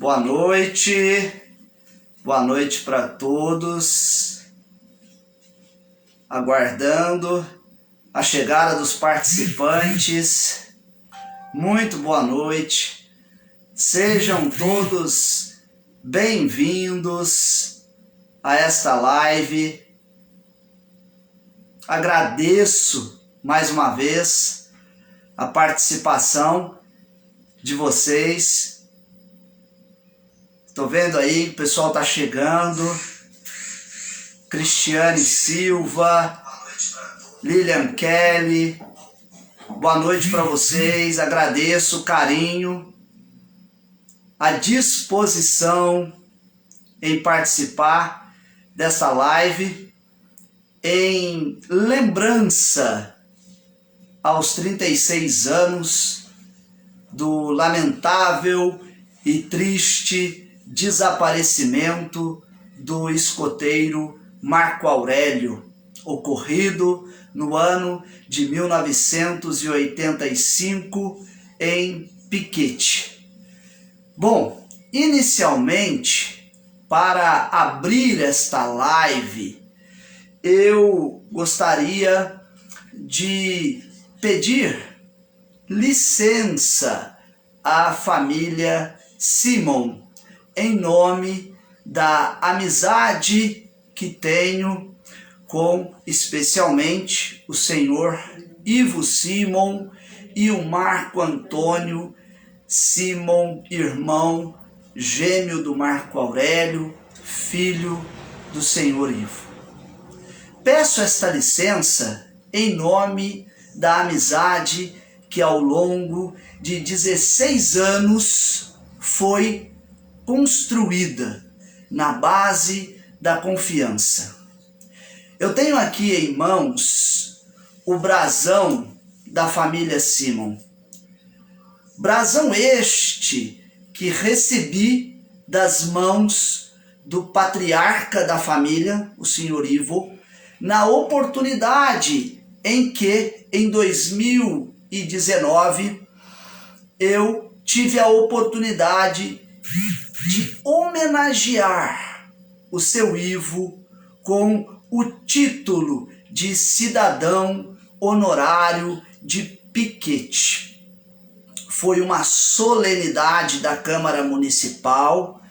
Boa noite para todos, aguardando a chegada dos participantes. Muito boa noite, sejam todos bem-vindos a esta live. Agradeço mais uma vez a participação de vocês. Estou vendo aí que o pessoal está chegando. Cristiane Silva, Lilian Kelly, boa noite para vocês. Agradeço o carinho, a disposição em participar dessa live em lembrança aos 36 anos do lamentável e triste desaparecimento do escoteiro Marco Aurélio, ocorrido no ano de 1985 em Piquete. Bom, inicialmente, para abrir esta live, eu gostaria de pedir licença à família Simon, em nome da amizade que tenho com especialmente o senhor Ivo Simon e o Marco Antônio Simon, irmão gêmeo do Marco Aurélio, filho do senhor Ivo. Peço esta licença em nome da amizade que ao longo de 16 anos foi construída na base da confiança. Eu tenho aqui em mãos o brasão da família Simon. Brasão este que recebi das mãos do patriarca da família, o senhor Ivo, na oportunidade em que, em 2019, eu tive a oportunidade de homenagear o seu Ivo com o título de cidadão honorário de Piquete. Foi uma solenidade da Câmara Municipal,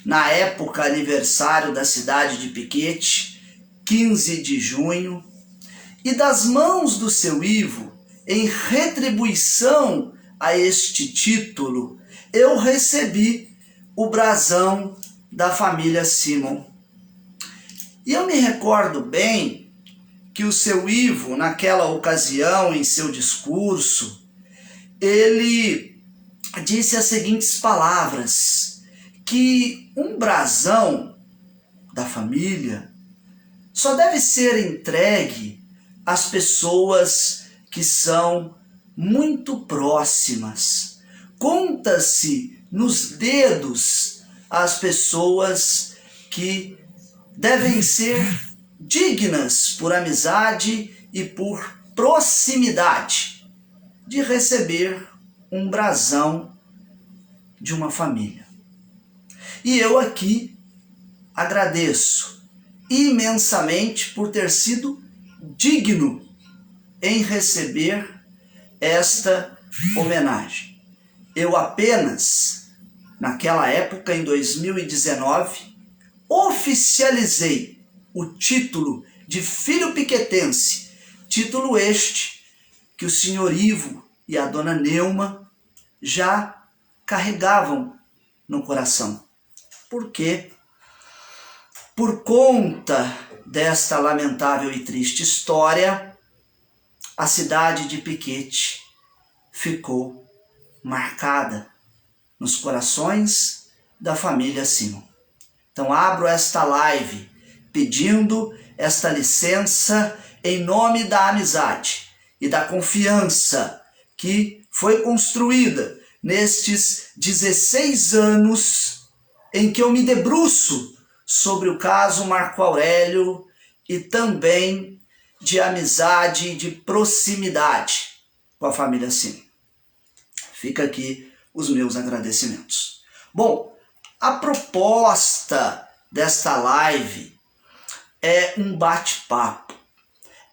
na época aniversário da cidade de Piquete, 15 de junho, e das mãos do seu Ivo, em retribuição a este título, eu recebi o brasão da família Simon. E eu me recordo bem que o seu Ivo, naquela ocasião, em seu discurso, ele disse as seguintes palavras, que um brasão da família só deve ser entregue às pessoas que são muito próximas. Conta-se nos dedos as pessoas que devem ser dignas por amizade e por proximidade de receber um brasão de uma família. E eu aqui agradeço imensamente por ter sido digno em receber esta homenagem. Eu apenas, naquela época, em 2019, oficializei o título de filho piquetense, título este que o senhor Ivo e a dona Neuma já carregavam no coração. Por quê? Por conta desta lamentável e triste história, a cidade de Piquete ficou marcada nos corações da família Simon. Então abro esta live pedindo esta licença em nome da amizade e da confiança que foi construída nestes 16 anos em que eu me debruço sobre o caso Marco Aurélio e também de amizade e de proximidade com a família Simon. Fica aqui os meus agradecimentos. Bom, A proposta desta live é um bate-papo,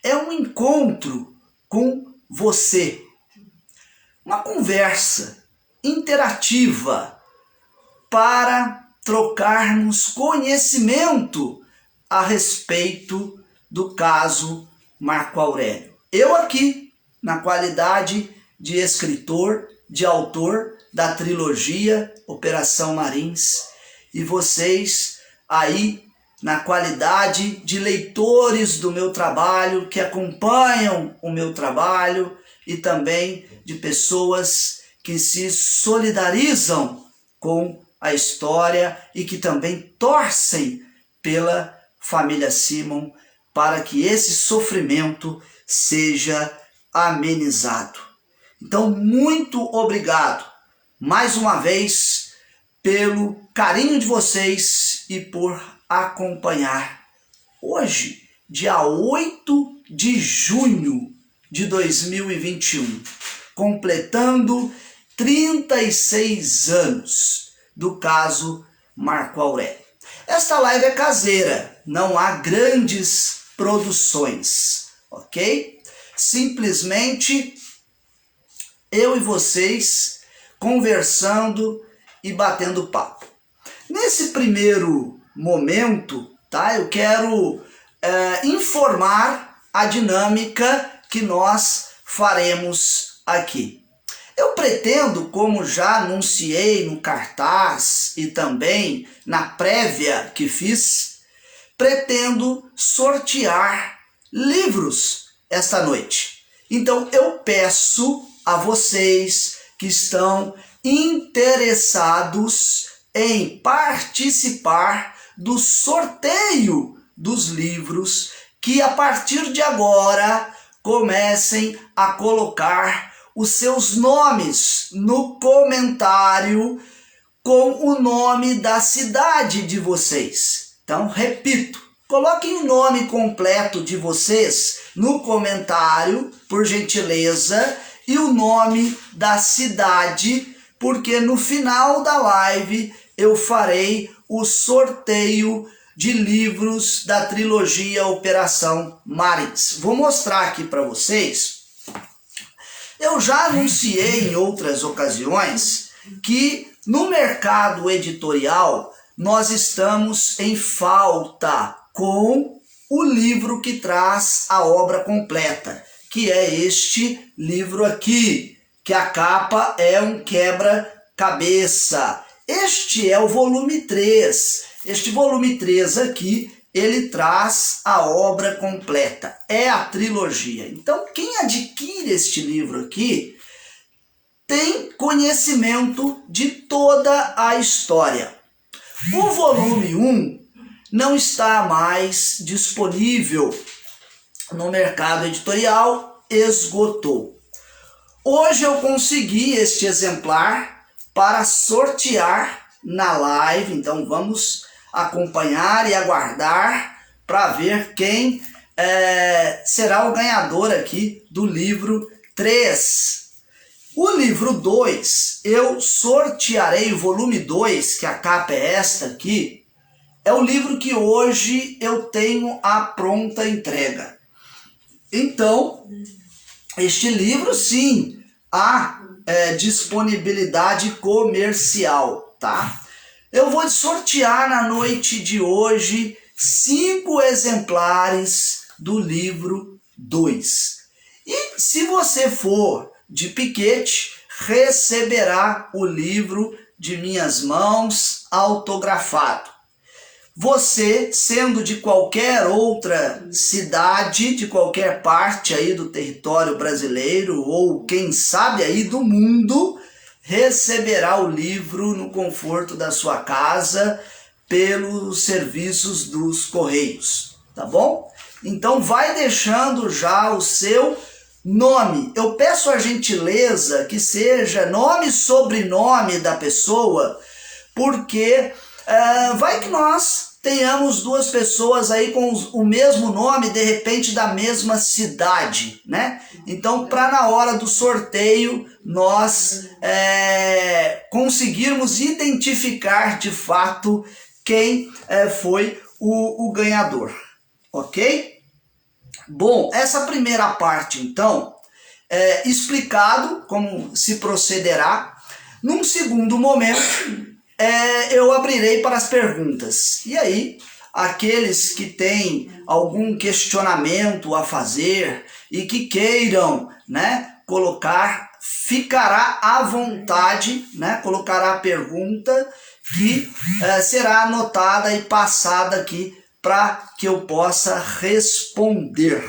é um encontro com você, uma conversa interativa para trocarmos conhecimento a respeito do caso Marco Aurélio. Eu aqui, na qualidade de escritor, de autor da trilogia Operação Marins, e vocês aí na qualidade de leitores do meu trabalho, que acompanham o meu trabalho, e também de pessoas que se solidarizam com a história e que também torcem pela família Simon para que esse sofrimento seja amenizado. Então, muito obrigado mais uma vez pelo carinho de vocês e por acompanhar. Hoje, dia 8 de junho de 2021, completando 36 anos do caso Marco Aurélio. Esta live é caseira, não há grandes produções, ok? Simplesmente eu e vocês conversando e batendo papo. Nesse primeiro momento, tá? Eu quero informar a dinâmica que nós faremos aqui. Eu pretendo, como já anunciei no cartaz e também na prévia que fiz, pretendo sortear livros esta noite. Então eu peço a vocês que estão interessados em participar do sorteio dos livros que a partir de agora comecem a colocar os seus nomes no comentário com o nome da cidade de vocês. Então, repito, coloquem o nome completo de vocês no comentário, por gentileza, e o nome da cidade, porque no final da live eu farei o sorteio de livros da trilogia Operação Marins. Vou mostrar aqui para vocês. Eu já anunciei em outras ocasiões que no mercado editorial nós estamos em falta com o livro que traz a obra completa, que é este livro aqui, que a capa é um quebra-cabeça. Este é o volume 3. Este volume 3 aqui, ele traz a obra completa, é a trilogia. Então, quem adquire este livro aqui tem conhecimento de toda a história. O volume 1 não está mais disponível no mercado editorial, esgotou. Hoje eu consegui este exemplar para sortear na live, então vamos acompanhar e aguardar para ver quem será o ganhador aqui do livro 3. O livro 2, eu sortearei o volume 2, que a capa é esta aqui, é o livro que hoje eu tenho a pronta entrega. Então, este livro sim, há disponibilidade comercial, tá? Eu vou sortear na noite de hoje 5 exemplares do livro 2. E se você for de Piquete, receberá o livro de minhas mãos autografado. Você, sendo de qualquer outra cidade, de qualquer parte aí do território brasileiro, ou quem sabe aí do mundo, receberá o livro no conforto da sua casa pelos serviços dos Correios, tá bom? Então vai deixando já o seu nome. Eu peço a gentileza que seja nome e sobrenome da pessoa, porque vai que nós tenhamos duas pessoas aí com o mesmo nome, de repente da mesma cidade, né? Então, para na hora do sorteio, nós conseguirmos identificar de fato quem foi o ganhador, ok? Bom, essa primeira parte, então, explicado como se procederá. Num segundo momento, eu abrirei para as perguntas. E aí, aqueles que têm algum questionamento a fazer e que queiram, né, colocar, ficará à vontade, né, colocará a pergunta que será anotada e passada aqui para que eu possa responder.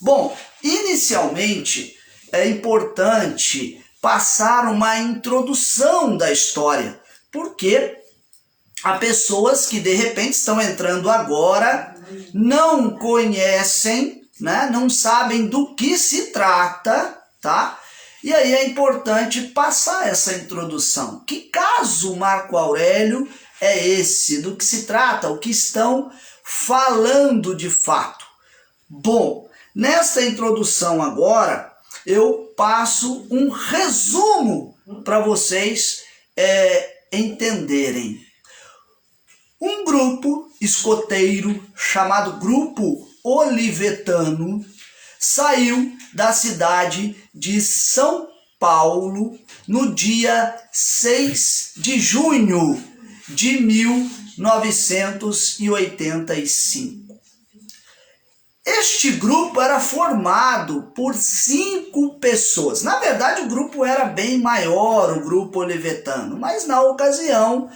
Bom, inicialmente é importante passar uma introdução da história, porque há pessoas que de repente estão entrando agora, não conhecem, né, não sabem do que se trata, tá? E aí é importante passar essa introdução. Que caso Marco Aurélio é esse? Do que se trata? O que estão falando de fato? Bom, nesta introdução agora, eu passo um resumo para vocês entenderem. Um grupo escoteiro chamado Grupo Olivetano saiu da cidade de São Paulo no dia 6 de junho de 1985. Este grupo era formado por 5 pessoas. Na verdade, o grupo era bem maior, o Grupo Olivetano, mas na ocasião,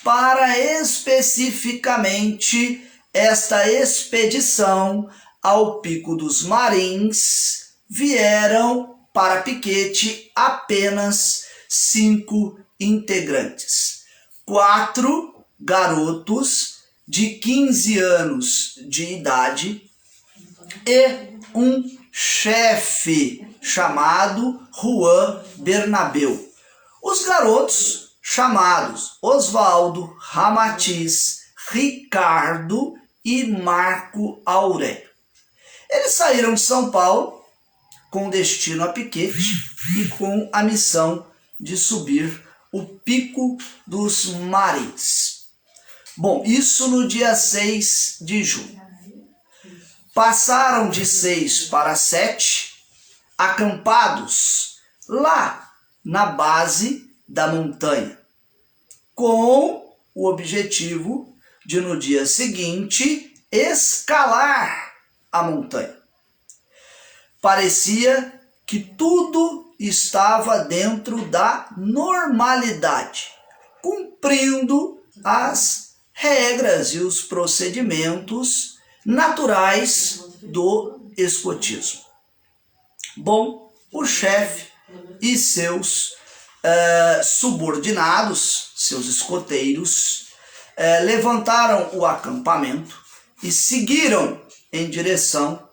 para especificamente esta expedição ao Pico dos Marins, vieram para Piquete apenas 5 integrantes. 4 garotos de 15 anos de idade e um chefe chamado Juan Bernabeu. Os garotos chamados Osvaldo, Ramatiz, Ricardo e Marco Aurélio. Eles saíram de São Paulo com destino a Piquete e com a missão de subir o Pico dos Marins. Bom, isso no dia 6 de junho. Passaram de 6 para 7, acampados lá na base da montanha, com o objetivo de no dia seguinte escalar a montanha. Parecia que tudo estava dentro da normalidade, cumprindo as regras e os procedimentos naturais do escotismo. Bom, o chefe e seus subordinados, seus escoteiros, levantaram o acampamento e seguiram em direção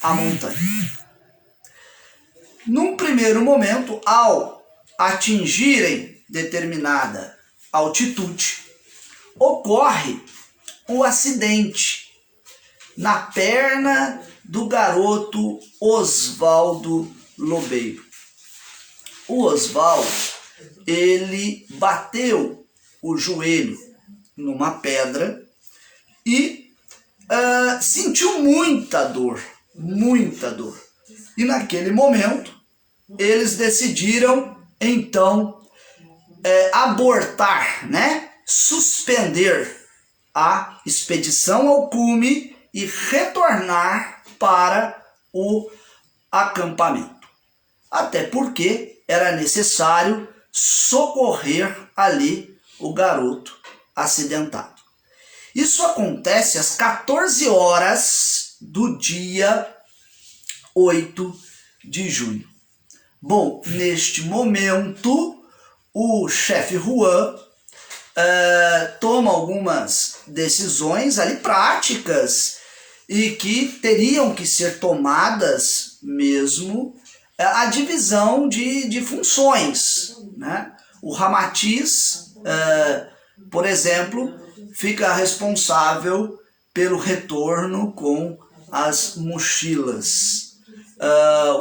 à montanha. Num primeiro momento, ao atingirem determinada altitude, ocorre o acidente na perna do garoto Osvaldo Lobeiro. O Osvaldo, ele bateu o joelho numa pedra e sentiu muita dor. E naquele momento, eles decidiram, então, abortar, né? Suspender a expedição ao cume e retornar para o acampamento. Até porque era necessário socorrer ali o garoto acidentado. Isso acontece às 14 horas do dia 8 de junho. Bom, neste momento, o chefe Juan toma algumas decisões ali práticas e que teriam que ser tomadas mesmo a divisão de funções, né? O Ramatiz, por exemplo, fica responsável pelo retorno com as mochilas.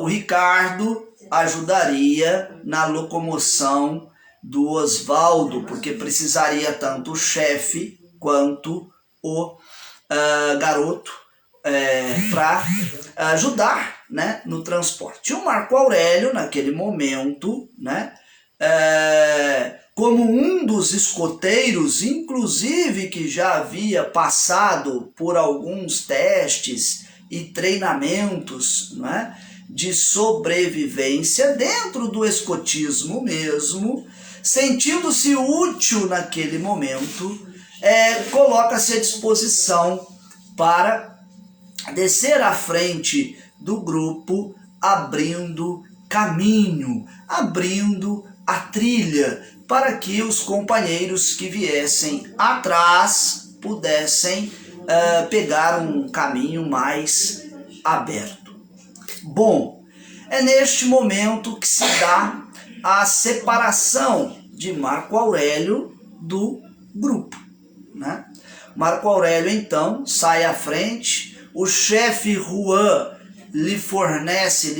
O Ricardo ajudaria na locomoção do Oswaldo, porque precisaria tanto o chefe quanto o garoto para ajudar, né, no transporte. E o Marco Aurélio, naquele momento, né, como um dos escoteiros, inclusive que já havia passado por alguns testes e treinamentos, né, de sobrevivência dentro do escotismo mesmo, sentindo-se útil naquele momento, coloca-se à disposição para descer à frente do grupo, abrindo caminho, abrindo a trilha, para que os companheiros que viessem atrás pudessem pegar um caminho mais aberto. Bom, é neste momento que se dá a separação de Marco Aurélio do grupo, né? Marco Aurélio então sai à frente, o chefe Juan lhe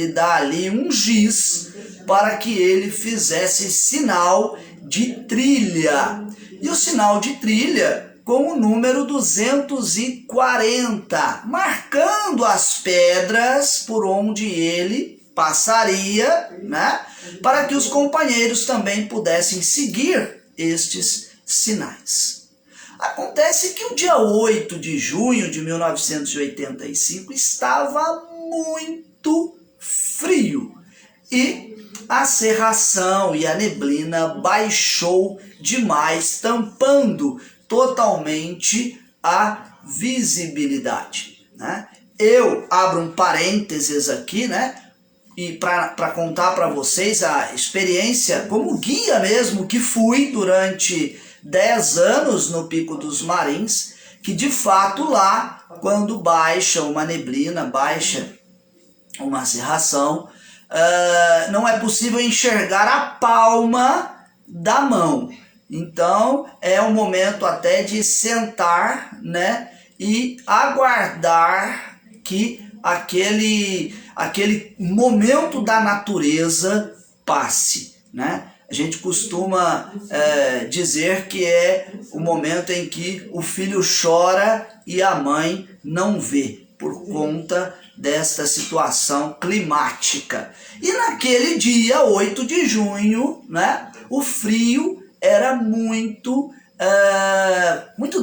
dá ali um giz para que ele fizesse sinal de trilha. E o sinal de trilha com o número 240, marcando as pedras por onde ele passaria, né, para que os companheiros também pudessem seguir estes sinais. Acontece que o dia 8 de junho de 1985 estava muito frio e a cerração e a neblina baixou demais, tampando totalmente a visibilidade, né? Eu abro um parênteses aqui, né? E para contar para vocês a experiência como guia mesmo que fui durante 10 anos no Pico dos Marins, que de fato lá, quando baixa uma neblina, baixa uma cerração, não é possível enxergar a palma da mão. Então é um momento até de sentar, né, e aguardar que aquele momento da natureza passe, né? A gente costuma dizer que é o momento em que o filho chora e a mãe não vê, por conta desta situação climática. E naquele dia, 8 de junho, né, o frio era muito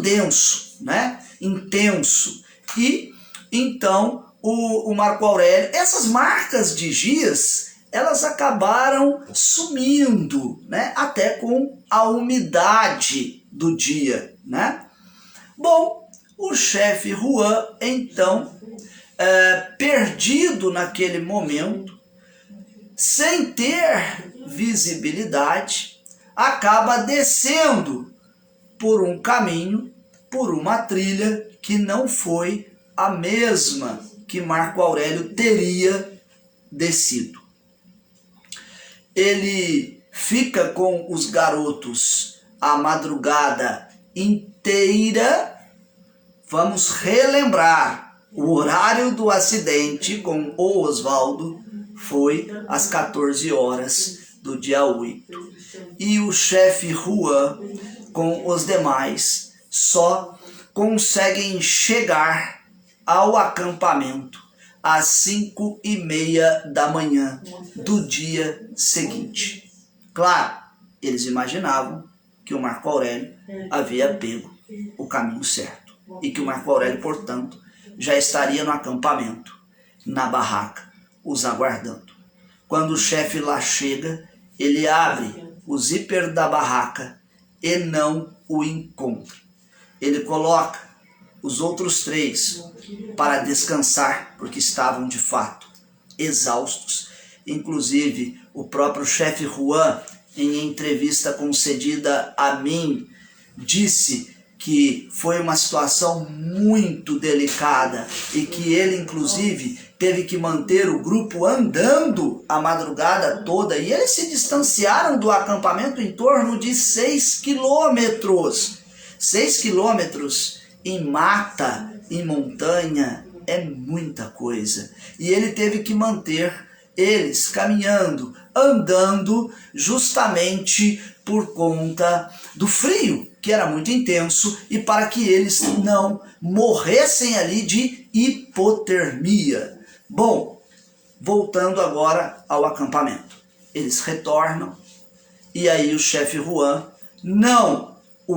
denso, né, intenso. E então o Marco Aurélio, essas marcas de giz, elas acabaram sumindo, né, até com a umidade do dia, né? Bom, o chefe Juan, então, perdido naquele momento, sem ter visibilidade, acaba descendo por um caminho, por uma trilha que não foi a mesma que Marco Aurélio teria descido. Ele fica com os garotos a madrugada inteira. Vamos relembrar, o horário do acidente com o Oswaldo foi às 14 horas do dia 8. E o chefe Juan, com os demais, só conseguem chegar ao acampamento às 5h30 da manhã do dia seguinte. Claro, eles imaginavam que o Marco Aurélio havia pego o caminho certo e que o Marco Aurélio, portanto, já estaria no acampamento, na barraca, os aguardando. Quando o chefe lá chega, ele abre o zíper da barraca e não o encontra. Ele coloca os outros 3 para descansar, porque estavam de fato exaustos. Inclusive, o próprio chefe Juan, em entrevista concedida a mim, disse que foi uma situação muito delicada e que ele, inclusive, teve que manter o grupo andando a madrugada toda, e eles se distanciaram do acampamento em torno de 6 quilômetros. 6 quilômetros em mata, em montanha, é muita coisa. E ele teve que manter eles caminhando, andando, justamente por conta do frio, que era muito intenso, e para que eles não morressem ali de hipotermia. Bom, voltando agora ao acampamento. Eles retornam, e aí o chefe Juan, não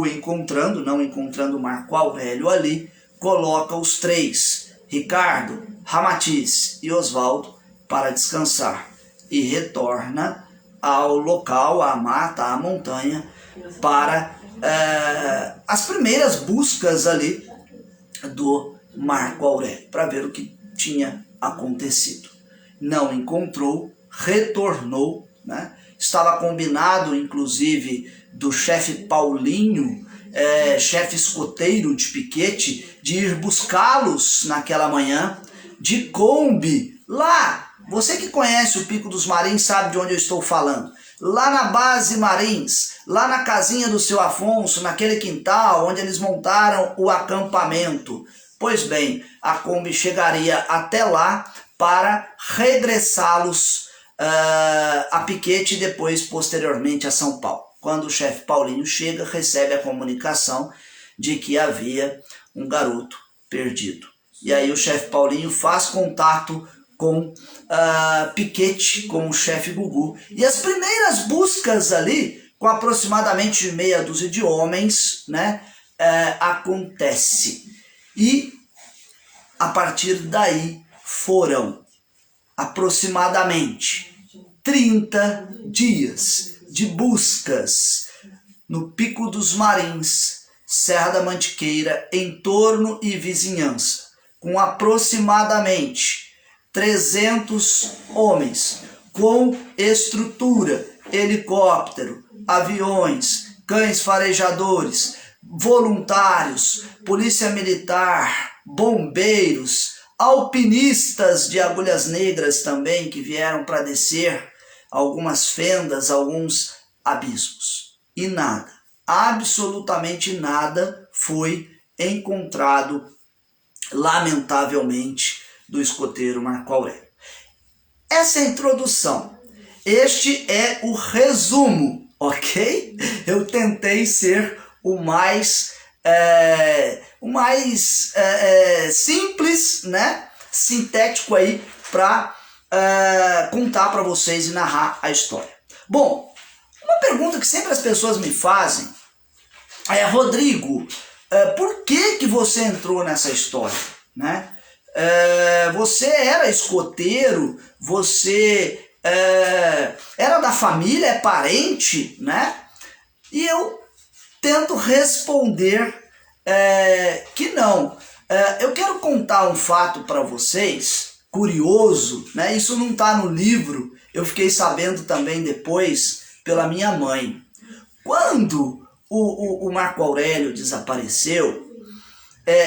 encontrando Marco Aurélio ali, coloca os três, Ricardo, Ramatiz e Osvaldo, para descansar, e retorna ao local, à mata, à montanha, para as primeiras buscas ali do Marco Aurélio, para ver o que tinha acontecido. Não encontrou, retornou, né? Estava combinado, inclusive, do chefe Paulinho, chefe escoteiro de piquete, de ir buscá-los naquela manhã, de Kombi, lá. Você que conhece o Pico dos Marins sabe de onde eu estou falando. Lá na base Marins, lá na casinha do seu Afonso, naquele quintal onde eles montaram o acampamento. Pois bem, a Kombi chegaria até lá para regressá-los a Piquete e depois, posteriormente, a São Paulo. Quando o chefe Paulinho chega, recebe a comunicação de que havia um garoto perdido. E aí o chefe Paulinho faz contato com Piquete, com o chefe Gugu. E as primeiras buscas ali, com aproximadamente meia dúzia de homens, né, acontece. E a partir daí foram aproximadamente 30 dias de buscas no Pico dos Marins, Serra da Mantiqueira, entorno e vizinhança, com aproximadamente 300 homens, com estrutura, helicóptero, aviões, cães farejadores, voluntários, polícia militar, bombeiros, alpinistas de agulhas negras também, que vieram para descer algumas fendas, alguns abismos. E nada, absolutamente nada foi encontrado, lamentavelmente, do escoteiro Marco Aurélio. Essa é a introdução. Este é o resumo, ok? Eu tentei ser o mais simples, né, sintético aí para contar para vocês e narrar a história. Bom, uma pergunta que sempre as pessoas me fazem é: Rodrigo, por que você entrou nessa história, né? Você era escoteiro, você era da família, é parente, né? E eu tento responder que não. Eu quero contar um fato para vocês, curioso, né? Isso não está no livro, eu fiquei sabendo também depois pela minha mãe. Quando o Marco Aurélio desapareceu,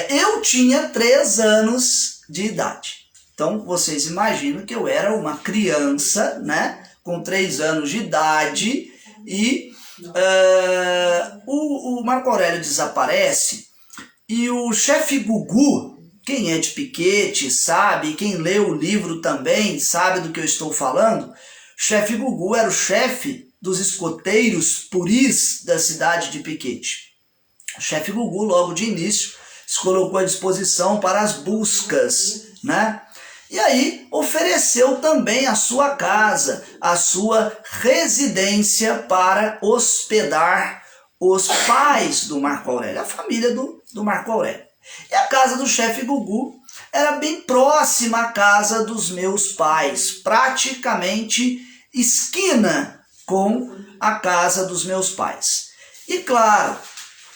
eu tinha 3 anos de idade. Então vocês imaginam que eu era uma criança, né? Com 3 anos de idade, e o Marco Aurélio desaparece, e o chefe Gugu, quem é de Piquete sabe, quem lê o livro também sabe do que eu estou falando. O chefe Gugu era o chefe dos escoteiros puris da cidade de Piquete. O chefe Gugu, logo de início, se colocou à disposição para as buscas, né? E aí ofereceu também a sua casa, a sua residência para hospedar os pais do Marco Aurélio, a família do Marco Aurélio. E a casa do chefe Gugu era bem próxima à casa dos meus pais, praticamente esquina com a casa dos meus pais. E claro,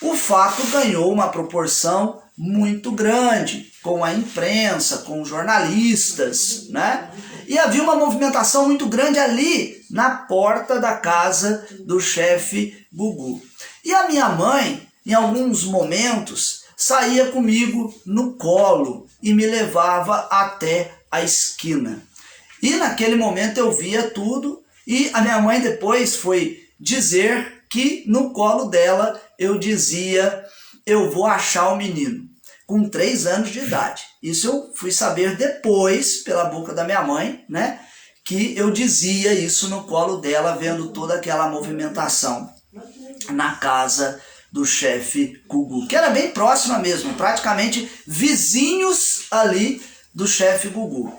o fato ganhou uma proporção muito grande, com a imprensa, com jornalistas, né? E havia uma movimentação muito grande ali, na porta da casa do chefe Gugu. E a minha mãe, em alguns momentos, saía comigo no colo e me levava até a esquina. E naquele momento eu via tudo, e a minha mãe depois foi dizer que no colo dela eu dizia eu vou achar o menino, com 3 anos de idade. Isso eu fui saber depois, pela boca da minha mãe, né? Que eu dizia isso no colo dela, vendo toda aquela movimentação na casa do chefe Gugu, que era bem próxima mesmo, praticamente vizinhos ali do chefe Gugu.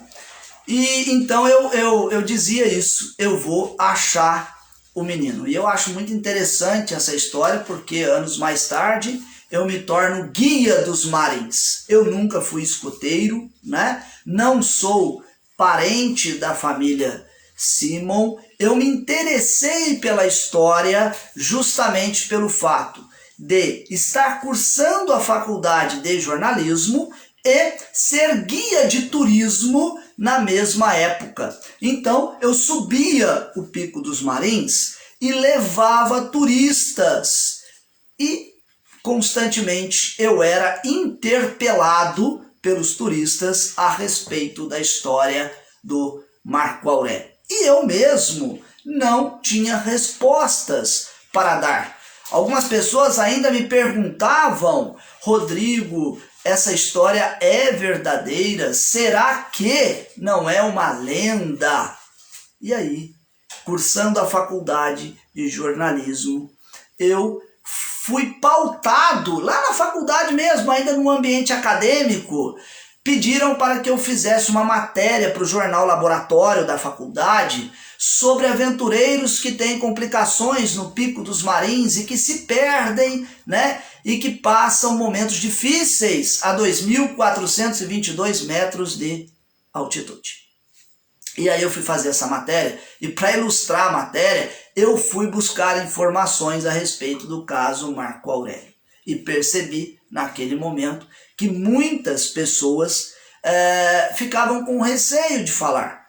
E então eu dizia isso, eu vou achar o menino. E eu acho muito interessante essa história, porque anos mais tarde eu me torno guia dos marins. Eu nunca fui escoteiro, né? Não sou parente da família Simon. Eu me interessei pela história justamente pelo fato de estar cursando a faculdade de jornalismo e ser guia de turismo na mesma época. Então eu subia o Pico dos Marins e levava turistas, e constantemente eu era interpelado pelos turistas a respeito da história do Marco Aurélio. E eu mesmo não tinha respostas para dar. Algumas pessoas ainda me perguntavam: Rodrigo, essa história é verdadeira? Será que não é uma lenda? E aí, cursando a faculdade de jornalismo, eu fui pautado, lá na faculdade mesmo, ainda no ambiente acadêmico, pediram para que eu fizesse uma matéria para o jornal Laboratório da faculdade sobre aventureiros que têm complicações no Pico dos Marins e que se perdem, né? E que passam momentos difíceis a 2.422 metros de altitude. E aí eu fui fazer essa matéria, e para ilustrar a matéria, eu fui buscar informações a respeito do caso Marco Aurélio. E percebi, naquele momento, que muitas pessoas ficavam com receio de falar.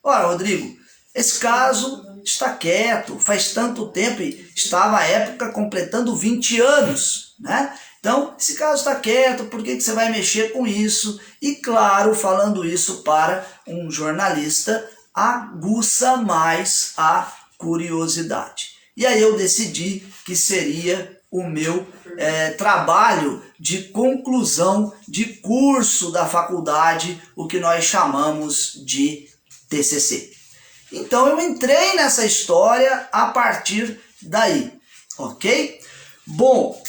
Ora, Rodrigo, esse caso está quieto, faz tanto tempo, e estava à época completando 20 anos, né? Então, esse caso está quieto, por que você vai mexer com isso? E claro, falando isso para um jornalista, aguça mais a curiosidade. E aí eu decidi que seria o meu trabalho de conclusão de curso da faculdade, o que nós chamamos de TCC. Então eu entrei nessa história a partir daí, ok? Bom,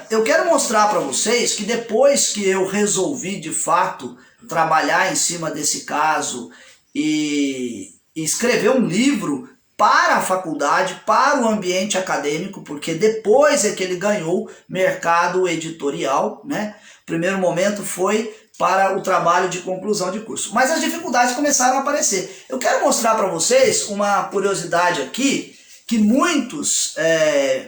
eu quero mostrar para vocês que depois que eu resolvi de fato trabalhar em cima desse caso e escrever um livro para a faculdade, para o ambiente acadêmico, porque depois é que ele ganhou mercado editorial, né? O primeiro momento foi para o trabalho de conclusão de curso, mas as dificuldades começaram a aparecer. Eu quero mostrar para vocês uma curiosidade aqui, que muitos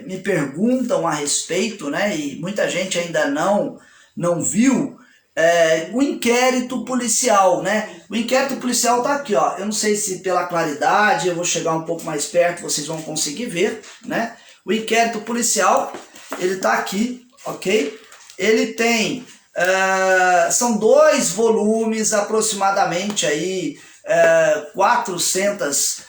me perguntam a respeito, né? E muita gente ainda não viu, o inquérito policial, né? O inquérito policial tá aqui, ó. Eu não sei se pela claridade, eu vou chegar um pouco mais perto, vocês vão conseguir ver, né? O inquérito policial, ele tá aqui, ok? Ele tem, são 2 volumes, aproximadamente aí 400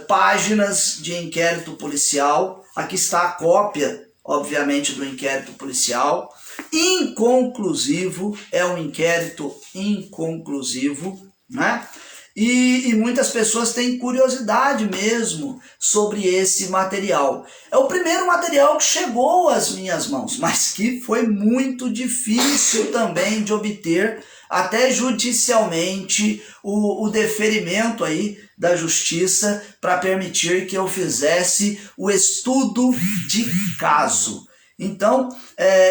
páginas de inquérito policial. Aqui está a cópia, obviamente, do inquérito policial. Inconclusivo, é um inquérito inconclusivo, né? E muitas pessoas têm curiosidade mesmo sobre esse material. É o primeiro material que chegou às minhas mãos, mas que foi muito difícil também de obter, até judicialmente, o deferimento aí da justiça para permitir que eu fizesse o estudo de caso. Então,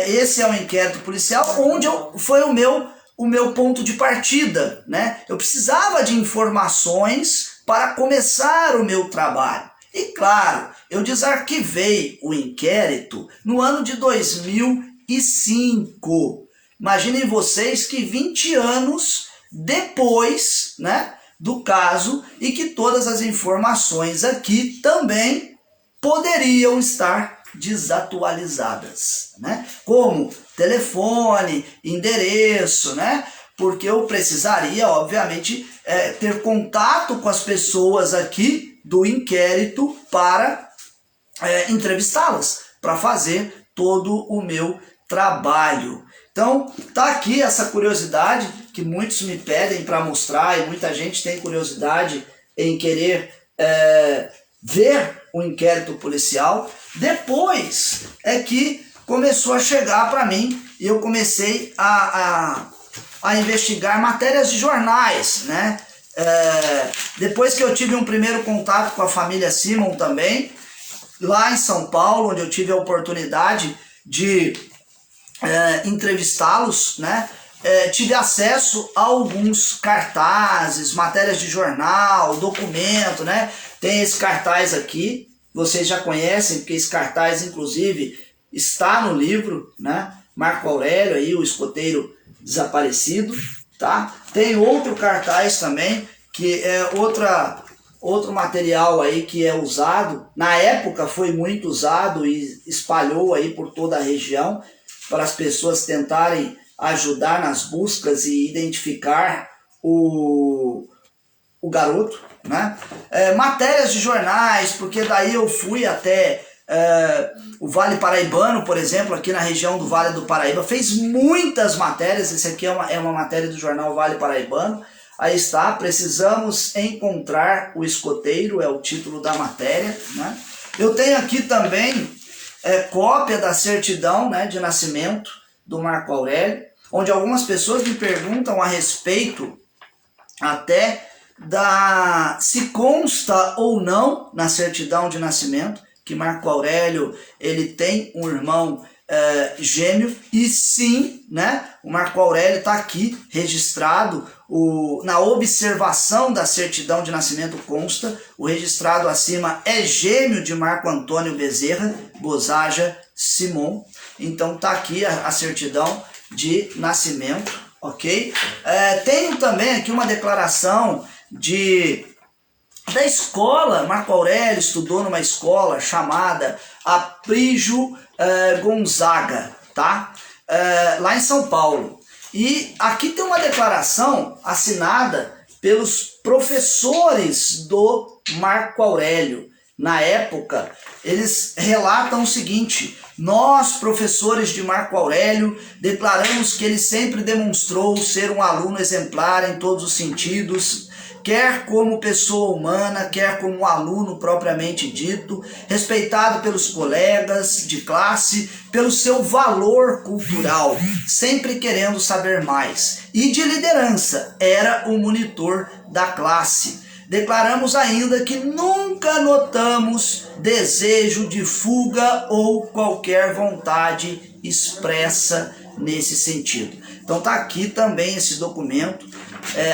esse é um inquérito policial onde foi o meu ponto de partida, né? Eu precisava de informações para começar o meu trabalho. E claro, eu desarquivei o inquérito no ano de 2005. Imaginem vocês que 20 anos depois, né, do caso, e que todas as informações aqui também poderiam estar desatualizadas, né? Como telefone, endereço, né? Porque eu precisaria, obviamente, ter contato com as pessoas aqui do inquérito para entrevistá-las, para fazer todo o meu trabalho. Então, tá aqui essa curiosidade que muitos me pedem para mostrar, e muita gente tem curiosidade em querer ver o inquérito policial. Depois é que começou a chegar para mim e eu comecei a investigar matérias de jornais, né? Depois que eu tive um primeiro contato com a família Simon também, lá em São Paulo, onde eu tive a oportunidade de entrevistá-los, né? Tive acesso a alguns cartazes, matérias de jornal, documento, né? Tem esse cartaz aqui, vocês já conhecem, porque esse cartaz, inclusive, está no livro, né? Marco Aurélio, aí, o escoteiro desaparecido, tá? Tem outro cartaz também, que é outro material aí que é usado, na época foi muito usado e espalhou aí por toda a região, para as pessoas tentarem ajudar nas buscas e identificar o garoto, né? Matérias de jornais, porque daí eu fui até o Vale Paraibano, por exemplo, aqui na região do Vale do Paraíba, fez muitas matérias. Esse aqui é uma matéria do jornal Vale Paraibano. Aí está, precisamos encontrar o escoteiro, é o título da matéria, né? Eu tenho aqui também cópia da certidão, né, de nascimento do Marco Aurélio, onde algumas pessoas me perguntam a respeito até se consta ou não na certidão de nascimento que Marco Aurélio ele tem um irmão gêmeo, e sim, né, o Marco Aurélio está aqui registrado, na observação da certidão de nascimento consta, o registrado acima é gêmeo de Marco Antônio Bezerra Bozaja Simon. Então está aqui a certidão de nascimento, ok? Tenho também aqui uma declaração da escola. Marco Aurélio estudou numa escola chamada Aprígio Gonzaga, tá? Lá em São Paulo. E aqui tem uma declaração assinada pelos professores do Marco Aurélio. Na época, eles relatam o seguinte: nós, professores de Marco Aurélio, declaramos que ele sempre demonstrou ser um aluno exemplar em todos os sentidos, quer como pessoa humana, quer como aluno propriamente dito, respeitado pelos colegas de classe, pelo seu valor cultural, sempre querendo saber mais, e de liderança, era o monitor da classe. Declaramos ainda que nunca notamos desejo de fuga ou qualquer vontade expressa nesse sentido. Então tá aqui também esse documento,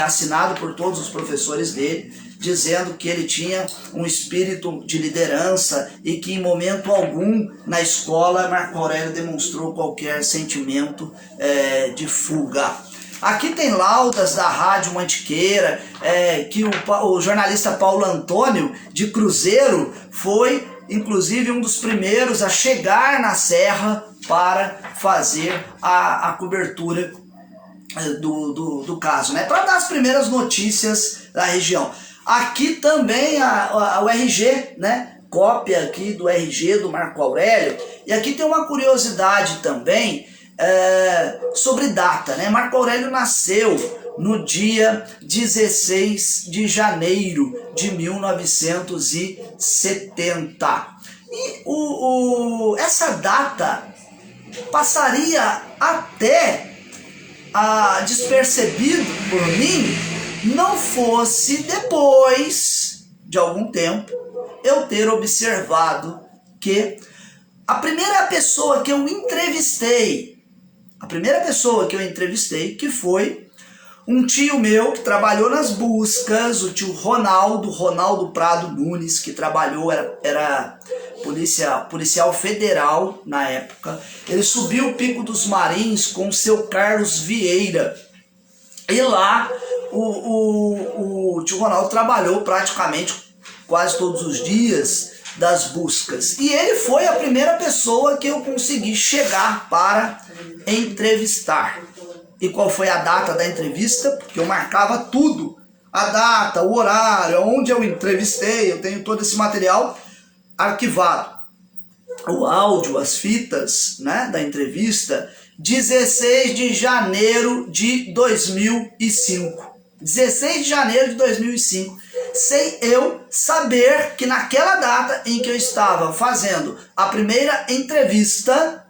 assinado por todos os professores dele, dizendo que ele tinha um espírito de liderança e que em momento algum na escola Marco Aurélio demonstrou qualquer sentimento de fuga. Aqui tem laudas da Rádio Mantiqueira, que o jornalista Paulo Antônio de Cruzeiro foi inclusive um dos primeiros a chegar na Serra para fazer a cobertura do caso, né? Para dar as primeiras notícias da região. Aqui também o RG, né? Cópia aqui do RG do Marco Aurélio. E aqui tem uma curiosidade também sobre data, né? Marco Aurélio nasceu no dia 16 de janeiro de 1970. E essa data passaria até despercebido por mim, não fosse depois de algum tempo eu ter observado que a primeira pessoa que eu entrevistei, que foi um tio meu que trabalhou nas buscas, o tio Ronaldo Prado Nunes, que trabalhou, era policial federal na época. Ele subiu o Pico dos Marins com o seu Carlos Vieira. E lá o tio Ronaldo trabalhou praticamente quase todos os dias das buscas. E ele foi a primeira pessoa que eu consegui chegar para entrevistar. E qual foi a data da entrevista? Porque eu marcava tudo. A data, o horário, onde eu entrevistei, eu tenho todo esse material arquivado. o áudio, as fitas, né, da entrevista, 16 de janeiro de 2005. 16 de janeiro de 2005. Sem eu saber que naquela data em que eu estava fazendo a primeira entrevista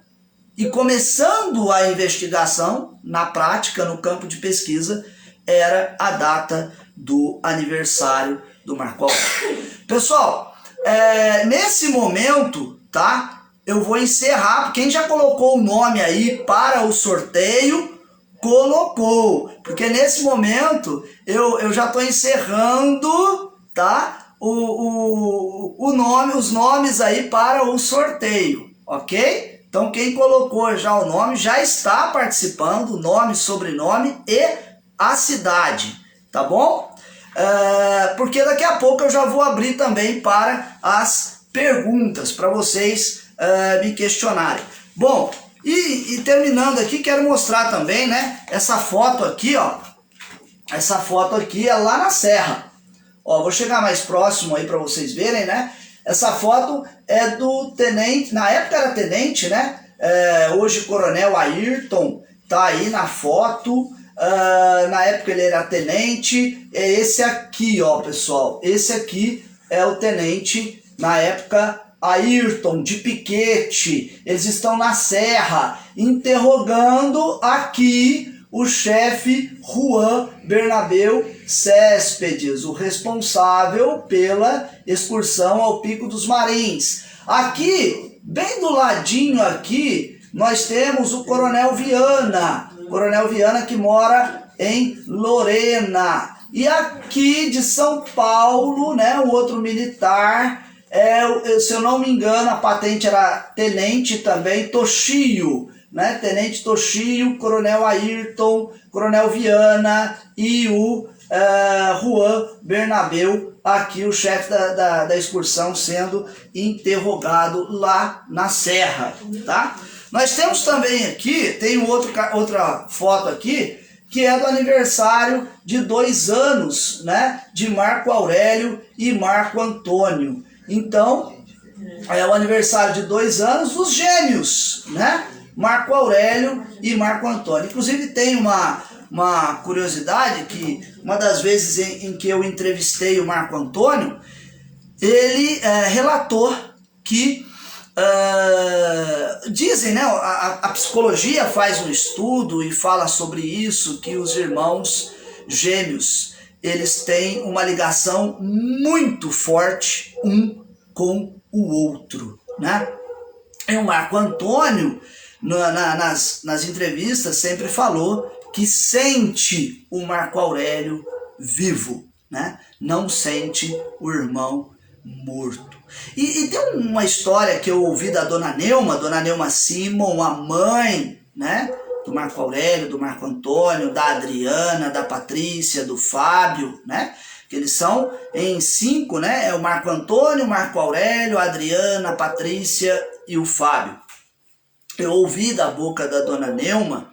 e começando a investigação na prática, no campo de pesquisa, era a data do aniversário do Marco Aurélio. Pessoal, nesse momento, tá? Eu vou encerrar. Quem já colocou o nome aí para o sorteio, colocou. Porque nesse momento eu já estou encerrando, tá? Os nomes aí para o sorteio, ok? Então quem colocou já o nome já está participando, nome, sobrenome e a cidade, tá bom? Porque daqui a pouco eu já vou abrir também para as perguntas, para vocês me questionarem. Bom, e terminando aqui, quero mostrar também, né, essa foto aqui, ó. Essa foto aqui é lá na serra. Ó, vou chegar mais próximo aí para vocês verem, né? Essa foto é do tenente, na época era tenente, né? Hoje coronel Ayrton tá aí na foto. Na época ele era tenente. É esse aqui, ó, pessoal. Esse aqui é o tenente na época Ayrton de Piquete. Eles estão na serra interrogando aqui o chefe Juan Bernabéu Céspedes, o responsável pela excursão ao Pico dos Marins. Aqui, bem do ladinho aqui, nós temos o Coronel Viana. Coronel Viana que mora em Lorena. E aqui de São Paulo, né, o outro militar, se eu não me engano, a patente era Tenente também, Toshio, né? Tenente Toshio, Coronel Ayrton, Coronel Viana e o Juan Bernabéu, aqui o chefe da excursão sendo interrogado lá na serra, tá? Nós temos também aqui, tem outra foto aqui, que é do aniversário de 2 anos, né, de Marco Aurélio e Marco Antônio. Então, é o aniversário de 2 anos dos gêmeos, né, Marco Aurélio e Marco Antônio. Inclusive tem uma curiosidade que uma das vezes em que eu entrevistei o Marco Antônio, ele relatou que dizem, né, a psicologia faz um estudo e fala sobre isso, que os irmãos gêmeos, eles têm uma ligação muito forte um com o outro, né? E o Marco Antônio, nas entrevistas, sempre falou que sente o Marco Aurélio vivo, né? Não sente o irmão morto. E tem uma história que eu ouvi da Dona Neuma Simon, a mãe, né, do Marco Aurélio, do Marco Antônio, da Adriana, da Patrícia, do Fábio, né, que eles são em 5, né, é o Marco Antônio, o Marco Aurélio, a Adriana, a Patrícia e o Fábio. Eu ouvi da boca da Dona Neuma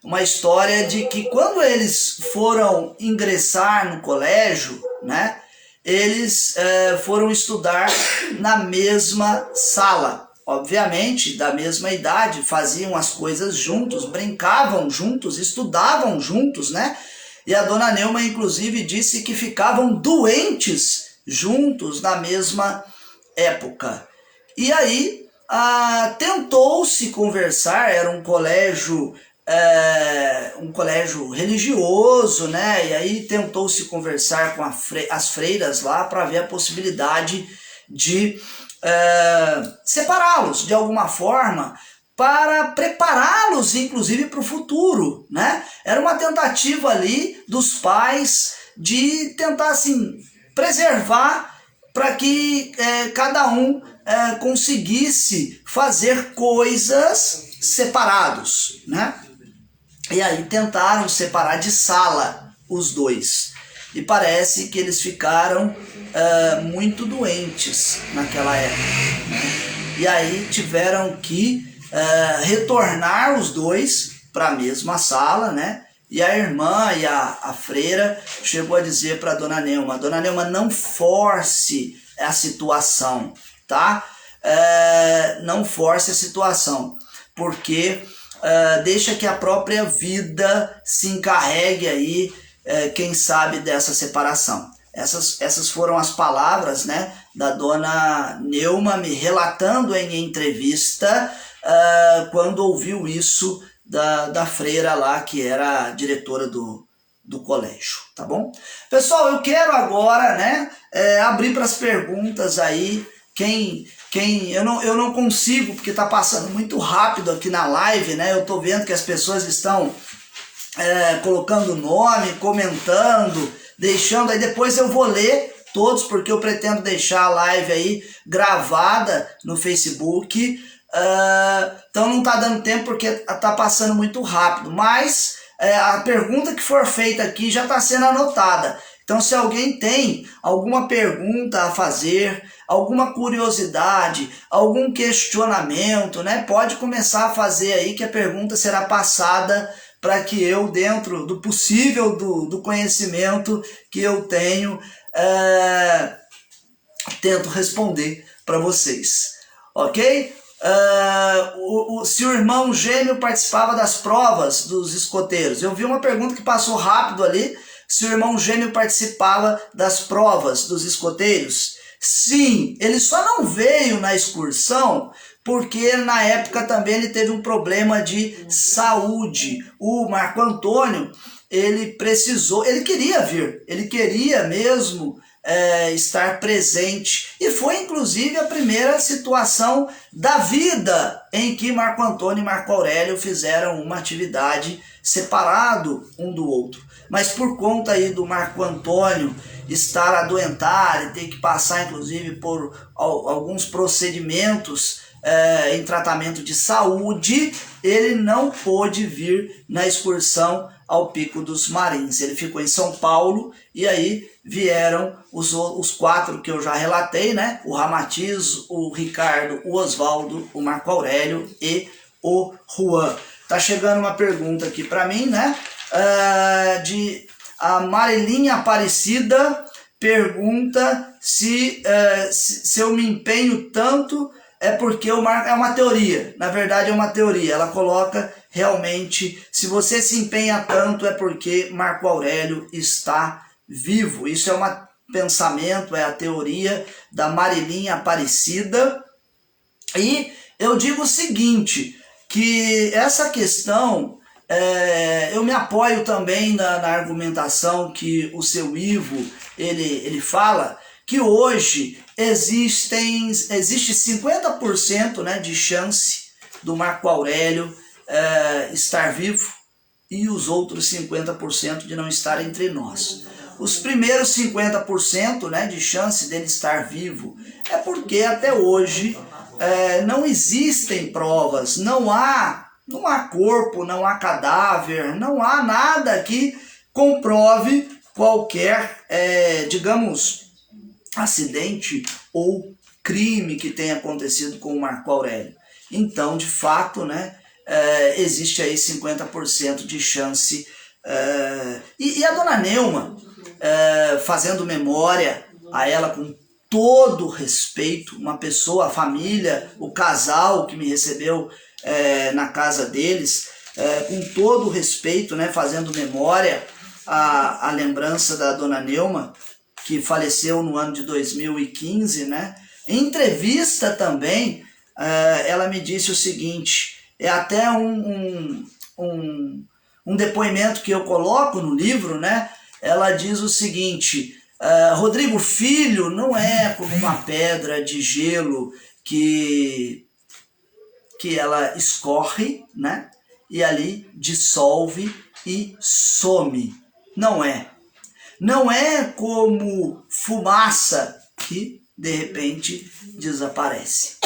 uma história de que quando eles foram ingressar no colégio, né, eles foram estudar na mesma sala, obviamente da mesma idade, faziam as coisas juntos, brincavam juntos, estudavam juntos, né? E a Dona Neuma inclusive disse que ficavam doentes juntos na mesma época. E aí tentou-se conversar, era um colégio religioso, né? E aí tentou-se conversar com as freiras lá para ver a possibilidade de separá-los de alguma forma, para prepará-los inclusive para o futuro, né? Era uma tentativa ali dos pais de tentar assim preservar para que cada um conseguisse fazer coisas separados, né? E aí tentaram separar de sala os dois. E parece que eles ficaram muito doentes naquela época, né? E aí tiveram que retornar os dois para a mesma sala, né? E a irmã e a freira chegou a dizer para a Dona Neuma, não force a situação, tá? não force a situação, porque deixa que a própria vida se encarregue aí, quem sabe, dessa separação. Essas foram as palavras, né, da dona Neuma me relatando em entrevista quando ouviu isso da freira lá, que era a diretora do colégio, tá bom? Pessoal, eu quero agora, né, abrir para as perguntas aí. Eu não consigo, porque tá passando muito rápido aqui na live, né? Eu tô vendo que as pessoas estão colocando nome, comentando, deixando, aí depois eu vou ler todos, porque eu pretendo deixar a live aí gravada no Facebook. Então não tá dando tempo porque tá passando muito rápido, mas a pergunta que for feita aqui já está sendo anotada. Então, se alguém tem alguma pergunta a fazer, alguma curiosidade, algum questionamento, né, pode começar a fazer aí, que a pergunta será passada para que eu, dentro do possível do conhecimento que eu tenho, tento responder para vocês, ok? Se o irmão gêmeo participava das provas dos escoteiros. Eu vi uma pergunta que passou rápido ali. Se o irmão gêmeo participava das provas dos escoteiros. Sim, ele só não veio na excursão porque na época também ele teve um problema de saúde. O Marco Antônio, ele queria vir, ele queria mesmo estar presente, e foi inclusive a primeira situação da vida em que Marco Antônio e Marco Aurélio fizeram uma atividade separado um do outro. Mas por conta aí do Marco Antônio estar adoentado e ter que passar inclusive por alguns procedimentos em tratamento de saúde, ele não pôde vir na excursão ao Pico dos Marins. Ele ficou em São Paulo, e aí vieram os quatro que eu já relatei, né? O Ramatiz, o Ricardo, o Oswaldo, o Marco Aurélio e o Juan. Tá chegando uma pergunta aqui para mim, né? A Marilinha Aparecida pergunta se eu me empenho tanto porque é uma teoria. Na verdade é uma teoria. Ela coloca realmente, se você se empenha tanto é porque Marco Aurélio está vivo. Isso é um pensamento, é a teoria da Marilinha Aparecida. E eu digo o seguinte, que essa questão, eu me apoio também na argumentação que o seu Ivo ele fala, que hoje existe 50%, né, de chance do Marco Aurélio estar vivo e os outros 50% de não estar entre nós. Os primeiros 50%, né, de chance dele estar vivo é porque até hoje não existem provas, não há corpo, não há cadáver, não há nada que comprove qualquer, digamos, acidente ou crime que tenha acontecido com o Marco Aurélio. Então, de fato, né, existe aí 50% de chance. E a dona Neuma, fazendo memória a ela com todo respeito, uma pessoa, a família, o casal que me recebeu na casa deles, com todo respeito, né, fazendo memória a lembrança da dona Neuma, que faleceu no ano de 2015, né? Em entrevista também, ela me disse o seguinte, é até um depoimento que eu coloco no livro, né? Ela diz o seguinte, Rodrigo, filho não é como uma pedra de gelo que ela escorre, né? E ali dissolve e some. Não é. Não é como fumaça que de repente desaparece.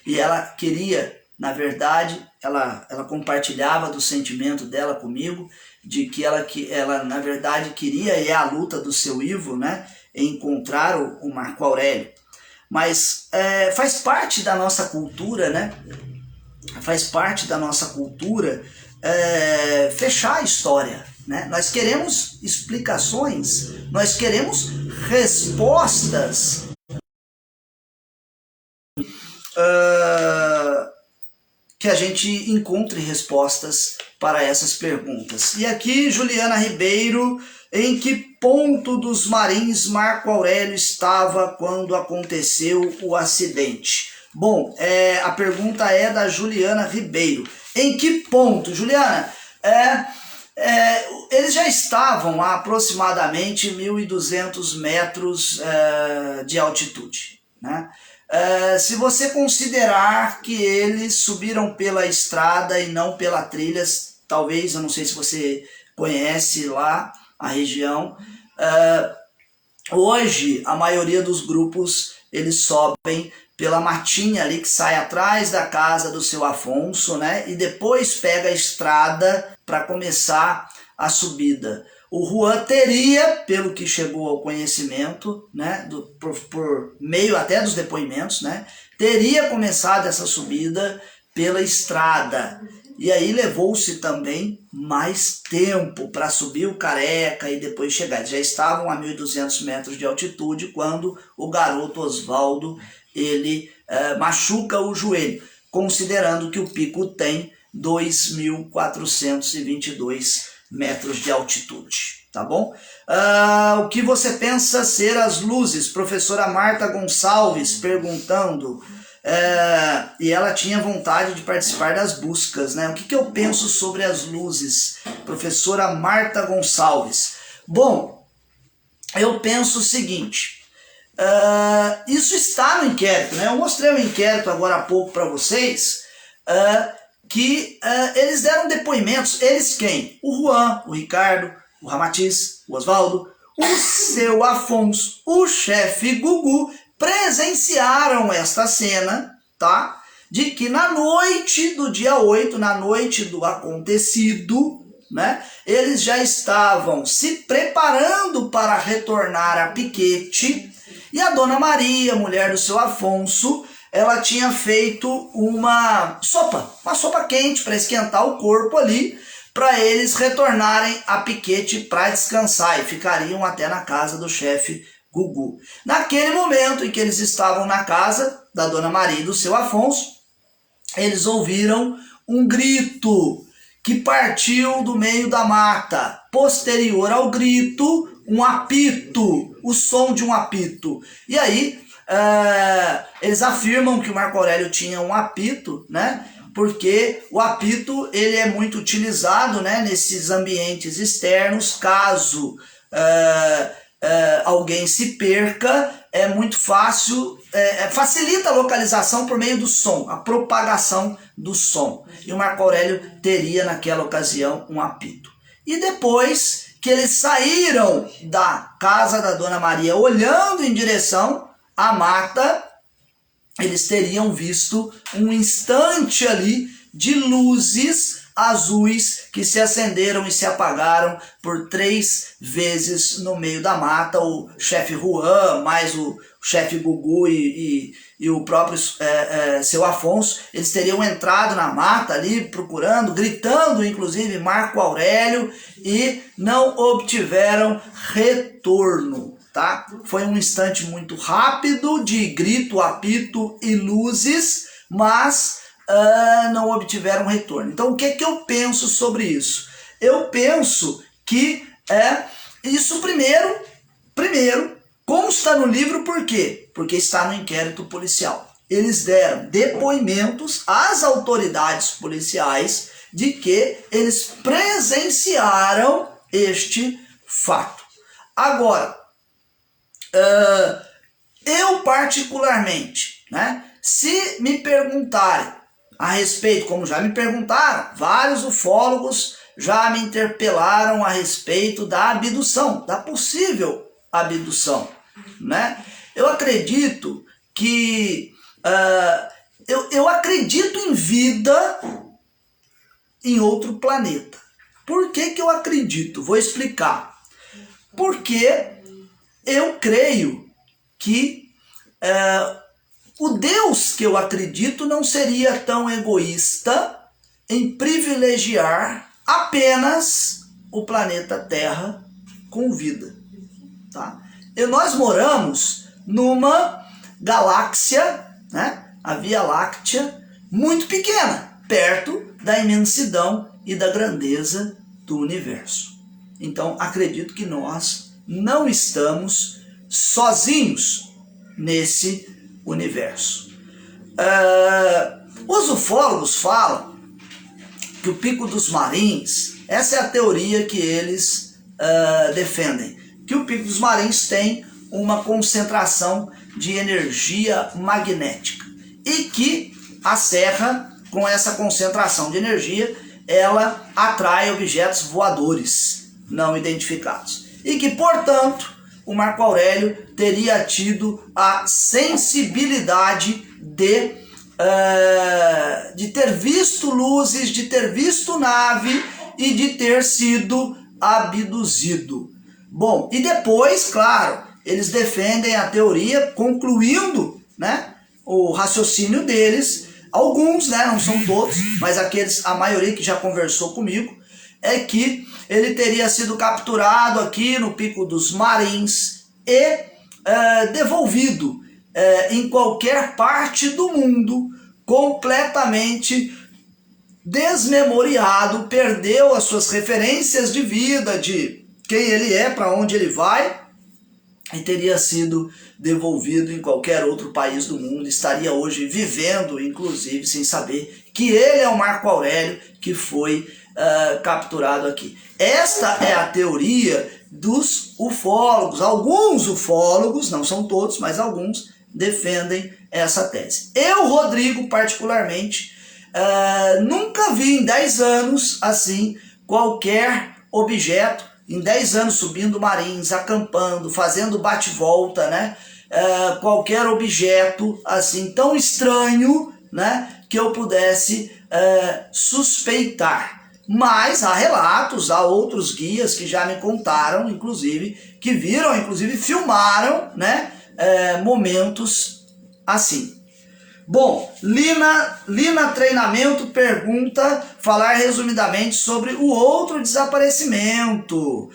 E ela queria, na verdade, ela compartilhava do sentimento dela comigo, de que ela na verdade queria, e é a luta do seu Ivo, né, encontrar o Marco Aurélio. Mas faz parte da nossa cultura, né? Faz parte da nossa cultura fechar a história, né? Nós queremos explicações, nós queremos respostas que a gente encontre respostas para essas perguntas. E aqui, Juliana Ribeiro, em que ponto dos Marins Marco Aurélio estava quando aconteceu o acidente? Bom, a pergunta é da Juliana Ribeiro. Em que ponto, Juliana? Eles já estavam a aproximadamente 1.200 metros de altitude, né? Se você considerar que eles subiram pela estrada e não pela trilha, talvez, eu não sei se você conhece lá a região, hoje a maioria dos grupos eles sobem pela matinha ali que sai atrás da casa do seu Afonso, né? E depois pega a estrada para começar a subida. O Juan teria, pelo que chegou ao conhecimento, né, por meio até dos depoimentos, né, teria começado essa subida pela estrada. E aí levou-se também mais tempo para subir o Careca e depois chegar. Eles já estavam a 1.200 metros de altitude quando o garoto Oswaldo ele machuca o joelho, considerando que o pico tem 2.422 metros de altitude, tá bom? O que você pensa ser as luzes? Professora Marta Gonçalves perguntando, e ela tinha vontade de participar das buscas, né? O que eu penso sobre as luzes? Professora Marta Gonçalves. Bom, eu penso o seguinte, isso está no inquérito, né? Eu mostrei o inquérito agora há pouco para vocês, que eles deram depoimentos. Eles quem? O Juan, o Ricardo, o Ramatiz, o Oswaldo, o seu Afonso, o chefe Gugu presenciaram esta cena, tá? De que na noite do dia 8, na noite do acontecido, né? Eles já estavam se preparando para retornar a piquete e a Dona Maria, mulher do seu Afonso, ela tinha feito uma sopa quente para esquentar o corpo ali, para eles retornarem a piquete para descansar e ficariam até na casa do chefe Gugu. Naquele momento em que eles estavam na casa da Dona Maria e do seu Afonso, eles ouviram um grito que partiu do meio da mata. Posterior ao grito, um apito, o som de um apito. E aí, eles afirmam que o Marco Aurélio tinha um apito, né? Porque o apito ele é muito utilizado, né, nesses ambientes externos. Caso alguém se perca, é muito fácil, facilita a localização por meio do som, a propagação do som. E o Marco Aurélio teria naquela ocasião um apito. E depois que eles saíram da casa da Dona Maria olhando em direção à mata, eles teriam visto um instante ali de luzes azuis que se acenderam e se apagaram por 3 vezes no meio da mata. O chefe Juan, mais o chefe Gugu e o próprio seu Afonso, eles teriam entrado na mata ali procurando, gritando inclusive Marco Aurélio, e não obtiveram retorno. Tá? Foi um instante muito rápido de grito, apito e luzes, mas não obtiveram retorno. Então o que eu penso sobre isso? Eu penso que isso primeiro consta no livro. Por quê? Porque está no inquérito policial. Eles deram depoimentos às autoridades policiais de que eles presenciaram este fato. Agora, eu particularmente, né, se me perguntarem a respeito, como já me perguntaram, vários ufólogos já me interpelaram a respeito da abdução, da possível abdução, né? Eu acredito que eu acredito em vida em outro planeta. Por que eu acredito? Vou explicar. Porque eu creio que o Deus que eu acredito não seria tão egoísta em privilegiar apenas o planeta Terra com vida. Tá? Nós moramos numa galáxia, né, a Via Láctea muito pequena, perto da imensidão e da grandeza do universo. Então, acredito que nós não estamos sozinhos nesse universo. Os ufólogos falam que o Pico dos Marins, essa é a teoria que eles defendem, que o Pico dos Marins tem uma concentração de energia magnética e que a serra, com essa concentração de energia, ela atrai objetos voadores não identificados e que, portanto, o Marco Aurélio teria tido a sensibilidade de ter visto luzes, de ter visto nave e de ter sido abduzido. Bom, e depois, claro, eles defendem a teoria, concluindo, né, o raciocínio deles. Alguns, né, não são todos, mas a maioria que já conversou comigo, é que ele teria sido capturado aqui no Pico dos Marins e devolvido em qualquer parte do mundo, completamente desmemoriado, perdeu as suas referências de vida, de quem ele é, para onde ele vai, e teria sido devolvido em qualquer outro país do mundo, estaria hoje vivendo, inclusive, sem saber que ele é o Marco Aurélio que foi capturado aqui. Esta é a teoria dos ufólogos. Alguns ufólogos, não são todos, mas alguns, defendem essa tese. Eu, Rodrigo, particularmente, nunca vi em 10 anos, assim, qualquer objeto, em 10 anos subindo marins, acampando, fazendo bate-volta, né? Qualquer objeto, assim, tão estranho, né, que eu pudesse suspeitar. Mas há relatos, há outros guias que já me contaram, inclusive, que viram, inclusive filmaram, né, momentos assim. Bom, Lina Treinamento pergunta, falar resumidamente sobre o outro desaparecimento.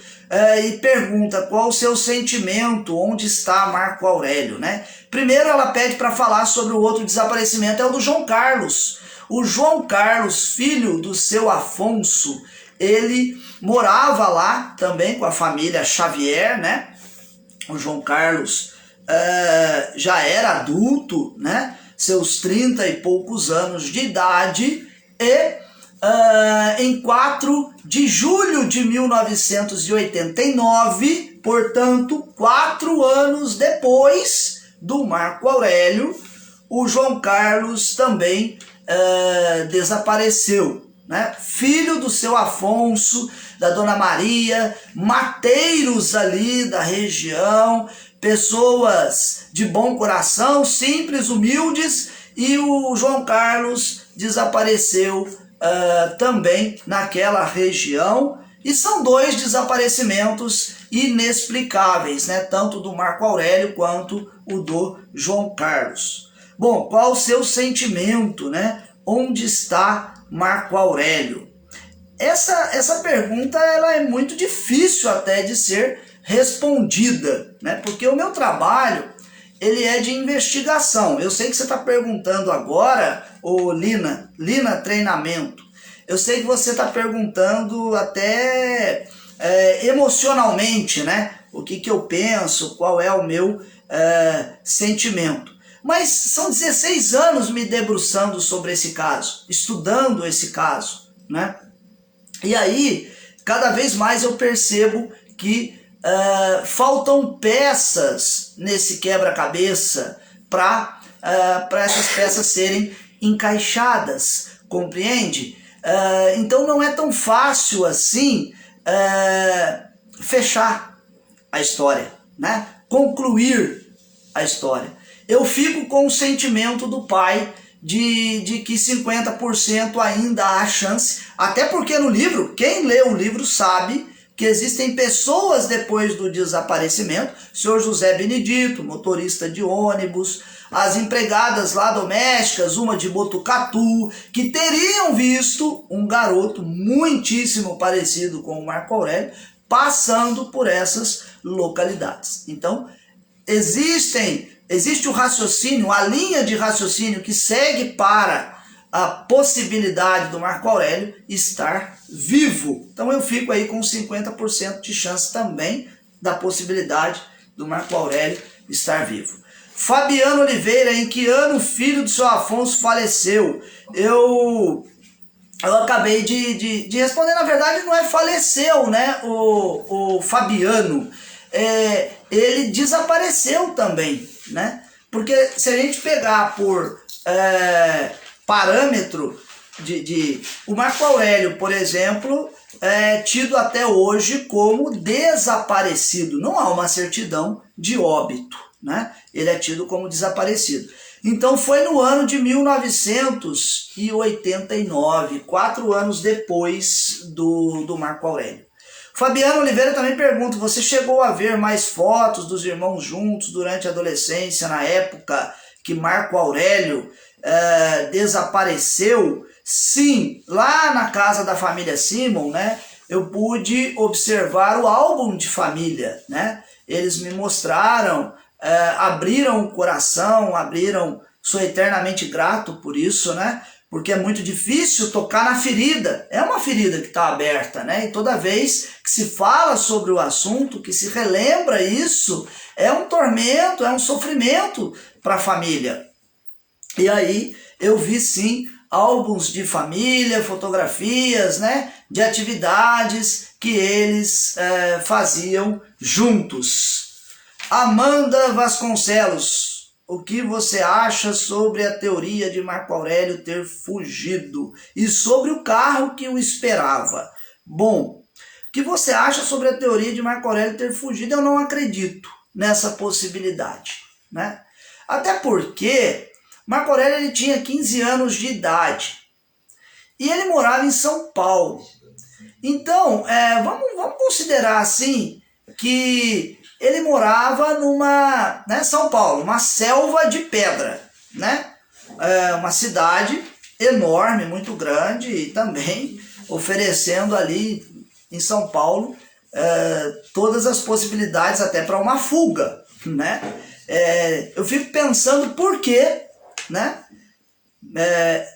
E pergunta qual o seu sentimento, onde está Marco Aurélio, né? Primeiro ela pede para falar sobre o outro desaparecimento, é o do João Carlos. O João Carlos, filho do seu Afonso, ele morava lá também com a família Xavier, né? O João Carlos já era adulto, né? Seus 30 e poucos anos de idade, e em 4 de julho de 1989, portanto, 4 anos depois do Marco Aurélio, o João Carlos também desapareceu, né? Filho do seu Afonso, da Dona Maria, mateiros ali da região, pessoas de bom coração, simples, humildes, e o João Carlos desapareceu também naquela região, e são 2 desaparecimentos inexplicáveis, né? Tanto do Marco Aurélio quanto o do João Carlos. Bom, qual o seu sentimento, né? Onde está Marco Aurélio? Essa pergunta ela é muito difícil até de ser respondida, né? Porque o meu trabalho ele é de investigação. Eu sei que você está perguntando agora, ô Lina Treinamento, eu sei que você está perguntando até emocionalmente, né? O que eu penso, qual é o meu sentimento. Mas são 16 anos me debruçando sobre esse caso, estudando esse caso, né? E aí, cada vez mais eu percebo que faltam peças nesse quebra-cabeça para essas peças serem encaixadas, compreende? Então não é tão fácil assim fechar a história, né? Concluir a história. Eu fico com o sentimento do pai de que 50% ainda há chance, até porque no livro, quem lê o livro sabe que existem pessoas depois do desaparecimento, o senhor José Benedito, motorista de ônibus, as empregadas lá domésticas, uma de Botucatu, que teriam visto um garoto muitíssimo parecido com o Marco Aurélio passando por essas localidades. Então, existem existe o raciocínio, a linha de raciocínio que segue para a possibilidade do Marco Aurélio estar vivo. Então eu fico aí com 50% de chance também da possibilidade do Marco Aurélio estar vivo. Fabiano Oliveira, em que ano o filho do seu Afonso faleceu? Eu acabei de responder, na verdade não é faleceu, né, o Fabiano, ele desapareceu também, né, porque se a gente pegar por parâmetro o Marco Aurélio, por exemplo, é tido até hoje como desaparecido, não há uma certidão de óbito, né, ele é tido como desaparecido. Então foi no ano de 1989, 4 anos depois do Marco Aurélio. Fabiano Oliveira também pergunta, você chegou a ver mais fotos dos irmãos juntos durante a adolescência, na época que Marco Aurélio desapareceu? Sim, lá na casa da família Simon, né, eu pude observar o álbum de família, né? Eles me mostraram, abriram o coração, sou eternamente grato por isso, né? Porque é muito difícil tocar na ferida, é uma ferida que está aberta, né? E toda vez que se fala sobre o assunto, que se relembra isso, é um tormento, é um sofrimento para a família. E aí eu vi sim álbuns de família, fotografias, né, de atividades que eles faziam juntos. Amanda Vasconcelos, o que você acha sobre a teoria de Marco Aurélio ter fugido e sobre o carro que o esperava? Bom, o que você acha sobre a teoria de Marco Aurélio ter fugido? Eu não acredito nessa possibilidade, né? Até porque Marco Aurélio ele tinha 15 anos de idade e ele morava em São Paulo. Então, vamos considerar assim que ele morava numa, né, São Paulo, uma selva de pedra, né? Uma cidade enorme, muito grande, e também oferecendo ali em São Paulo todas as possibilidades até para uma fuga, né? Eu fico pensando por que, né,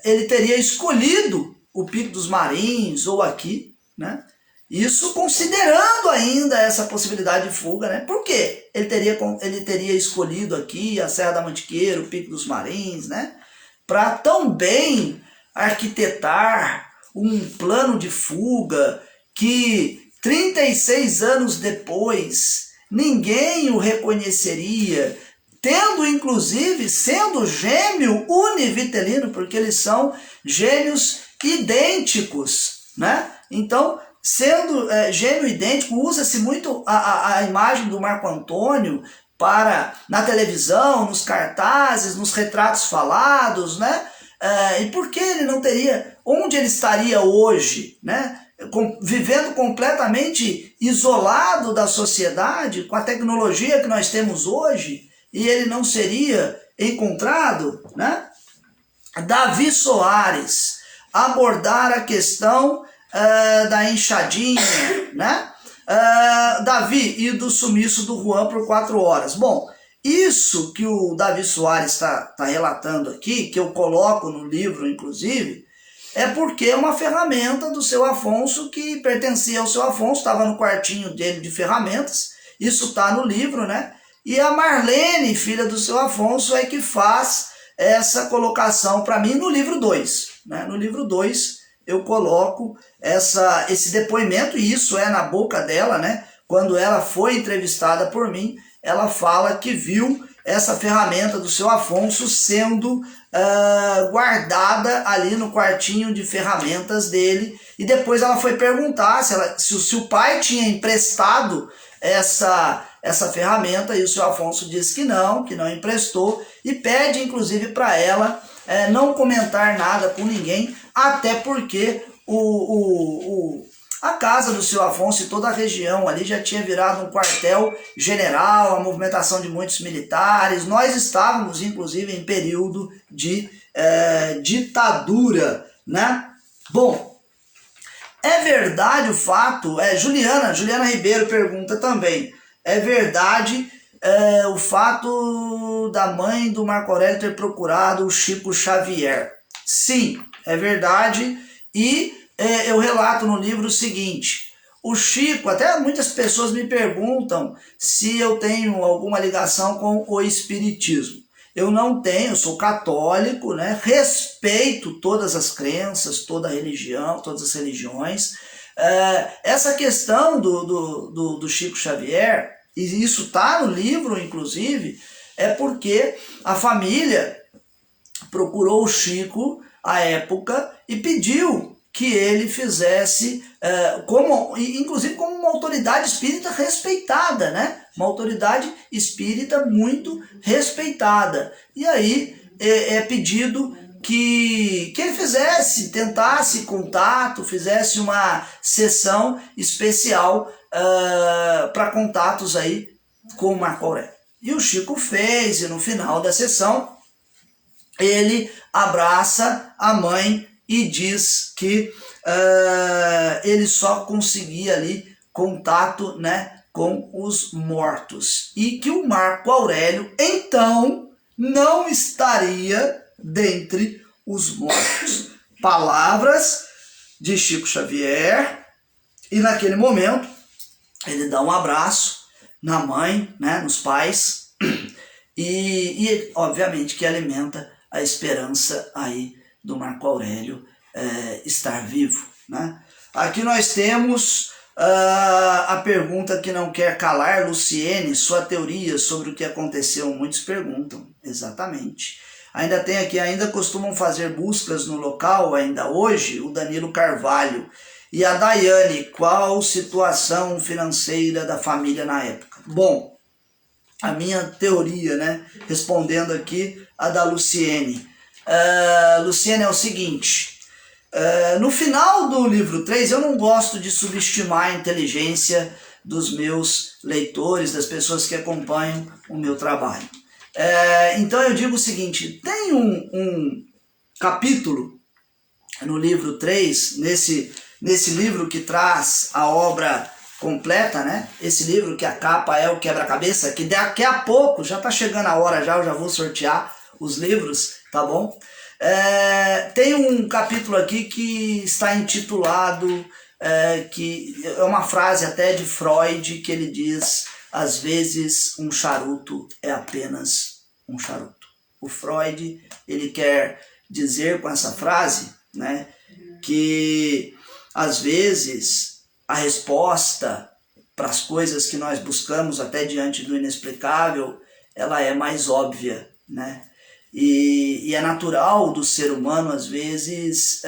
ele teria escolhido o Pico dos Marins ou aqui, né? Isso considerando ainda essa possibilidade de fuga, né? Por quê? Ele teria escolhido aqui a Serra da Mantiqueira, o Pico dos Marins, né? Para tão bem arquitetar um plano de fuga que 36 anos depois ninguém o reconheceria, tendo inclusive, sendo gêmeo univitelino, porque eles são gêmeos idênticos, né? Então, sendo gêmeo idêntico, usa-se muito a imagem do Marco Antônio na televisão, nos cartazes, nos retratos falados, né? E por que ele não teria, onde ele estaria hoje, né? Vivendo completamente isolado da sociedade, com a tecnologia que nós temos hoje, e ele não seria encontrado, né? Davi Soares, abordar a questão da enxadinha, né? Davi, e do sumiço do Juan por 4 horas. Bom, isso que o Davi Soares está relatando aqui, que eu coloco no livro, inclusive, é porque é uma ferramenta do seu Afonso que pertencia ao seu Afonso, estava no quartinho dele de ferramentas, isso está no livro, né? E a Marlene, filha do seu Afonso, é que faz essa colocação para mim no livro 2. Né? No livro 2 eu coloco esse depoimento, e isso é na boca dela, né? Quando ela foi entrevistada por mim, ela fala que viu essa ferramenta do seu Afonso sendo guardada ali no quartinho de ferramentas dele, e depois ela foi perguntar se o pai tinha emprestado essa ferramenta, e o seu Afonso disse que não emprestou, e pede inclusive para ela não comentar nada com ninguém, até porque a casa do seu Afonso e toda a região ali já tinha virado um quartel general, a movimentação de muitos militares. Nós estávamos inclusive em período de ditadura, né? Bom, é verdade o fato, Juliana Ribeiro pergunta também, é verdade o fato da mãe do Marco Aurélio ter procurado o Chico Xavier. Sim, é verdade, e eu relato no livro o seguinte: o Chico, até muitas pessoas me perguntam se eu tenho alguma ligação com o espiritismo. Eu não tenho, sou católico, né? Respeito todas as crenças, toda a religião, todas as religiões. Essa questão do Chico Xavier, e isso está no livro, inclusive, é porque a família procurou o Chico à época e pediu que ele fizesse, inclusive como uma autoridade espírita respeitada, né? Uma autoridade espírita muito respeitada. E aí é pedido que ele tentasse contato, fizesse uma sessão especial para contatos aí com o Marco Aurélio. E o Chico fez, e no final da sessão ele abraça a mãe e diz que ele só conseguia ali contato, né, com os mortos. E que o Marco Aurélio, então, não estaria dentre os mortos. Palavras de Chico Xavier. E naquele momento, ele dá um abraço na mãe, né, nos pais, e obviamente que alimenta a esperança aí do Marco Aurélio estar vivo, né? Aqui nós temos a pergunta que não quer calar, Luciene, sua teoria sobre o que aconteceu. Muitos perguntam, exatamente. Ainda tem aqui, ainda costumam fazer buscas no local, ainda hoje, o Danilo Carvalho. E a Daiane, qual situação financeira da família na época? Bom, a minha teoria, né, respondendo aqui a da Luciene. Luciene, é o seguinte, no final do livro 3, eu não gosto de subestimar a inteligência dos meus leitores, das pessoas que acompanham o meu trabalho. Então eu digo o seguinte, tem um capítulo no livro 3, nesse livro que traz a obra completa, né? Esse livro que a capa é o quebra-cabeça, que daqui a pouco, já tá chegando a hora já, eu já vou sortear os livros, tá bom? Tem um capítulo aqui que está intitulado, que é uma frase até de Freud, que ele diz: às vezes um charuto é apenas um charuto. O Freud, ele quer dizer com essa frase, né, que às vezes a resposta para as coisas que nós buscamos até diante do inexplicável, ela é mais óbvia, né? E é natural do ser humano, às vezes,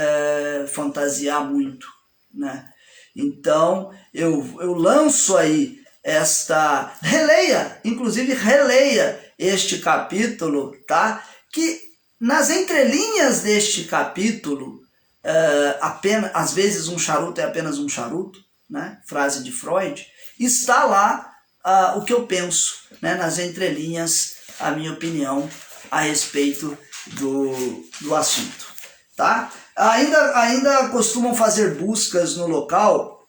fantasiar muito, né? Então, eu lanço aí inclusive releia este capítulo, tá? Que nas entrelinhas deste capítulo, às vezes um charuto é apenas um charuto, né? Frase de Freud, está lá o que eu penso, né? Nas entrelinhas, a minha opinião a respeito do assunto, tá? Ainda costumam fazer buscas no local?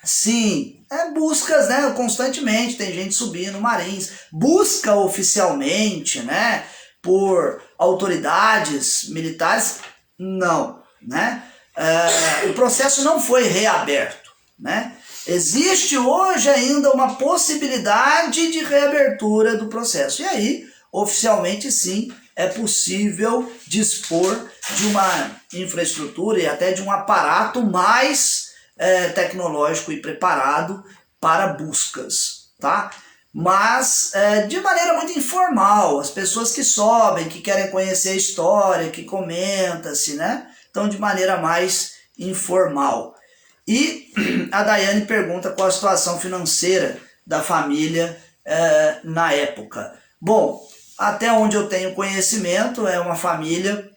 Sim, buscas, né, constantemente, tem gente subindo Marins, busca oficialmente, né, por autoridades militares, não, né? O processo não foi reaberto, né? Existe hoje ainda uma possibilidade de reabertura do processo, e aí, oficialmente sim, é possível dispor de uma infraestrutura e até de um aparato mais tecnológico e preparado para buscas, tá? Mas de maneira muito informal, as pessoas que sobem, que querem conhecer a história, que comenta-se, né? Então, de maneira mais informal. E a Daiane pergunta qual a situação financeira da família na época. Bom, até onde eu tenho conhecimento, é uma família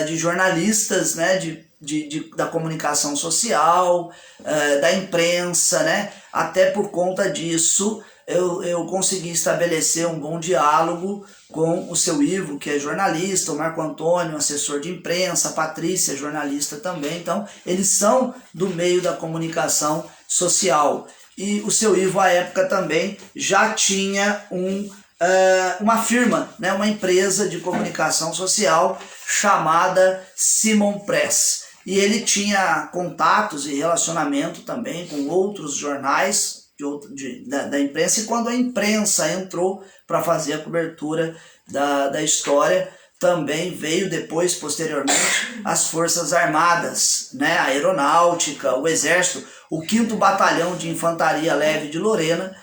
de jornalistas, né, da comunicação social, da imprensa, né? Até por conta disso, eu consegui estabelecer um bom diálogo com o seu Ivo, que é jornalista, o Marco Antônio, assessor de imprensa, a Patrícia, jornalista também. Então, eles são do meio da comunicação social. e o seu Ivo, à época, também já tinha uma firma, né, uma empresa de comunicação social chamada Simon Press. E ele tinha contatos e relacionamento também com outros jornais da imprensa, e quando a imprensa entrou para fazer a cobertura da história, também veio depois, posteriormente, as Forças Armadas, né, a Aeronáutica, o Exército, o 5º Batalhão de Infantaria Leve de Lorena,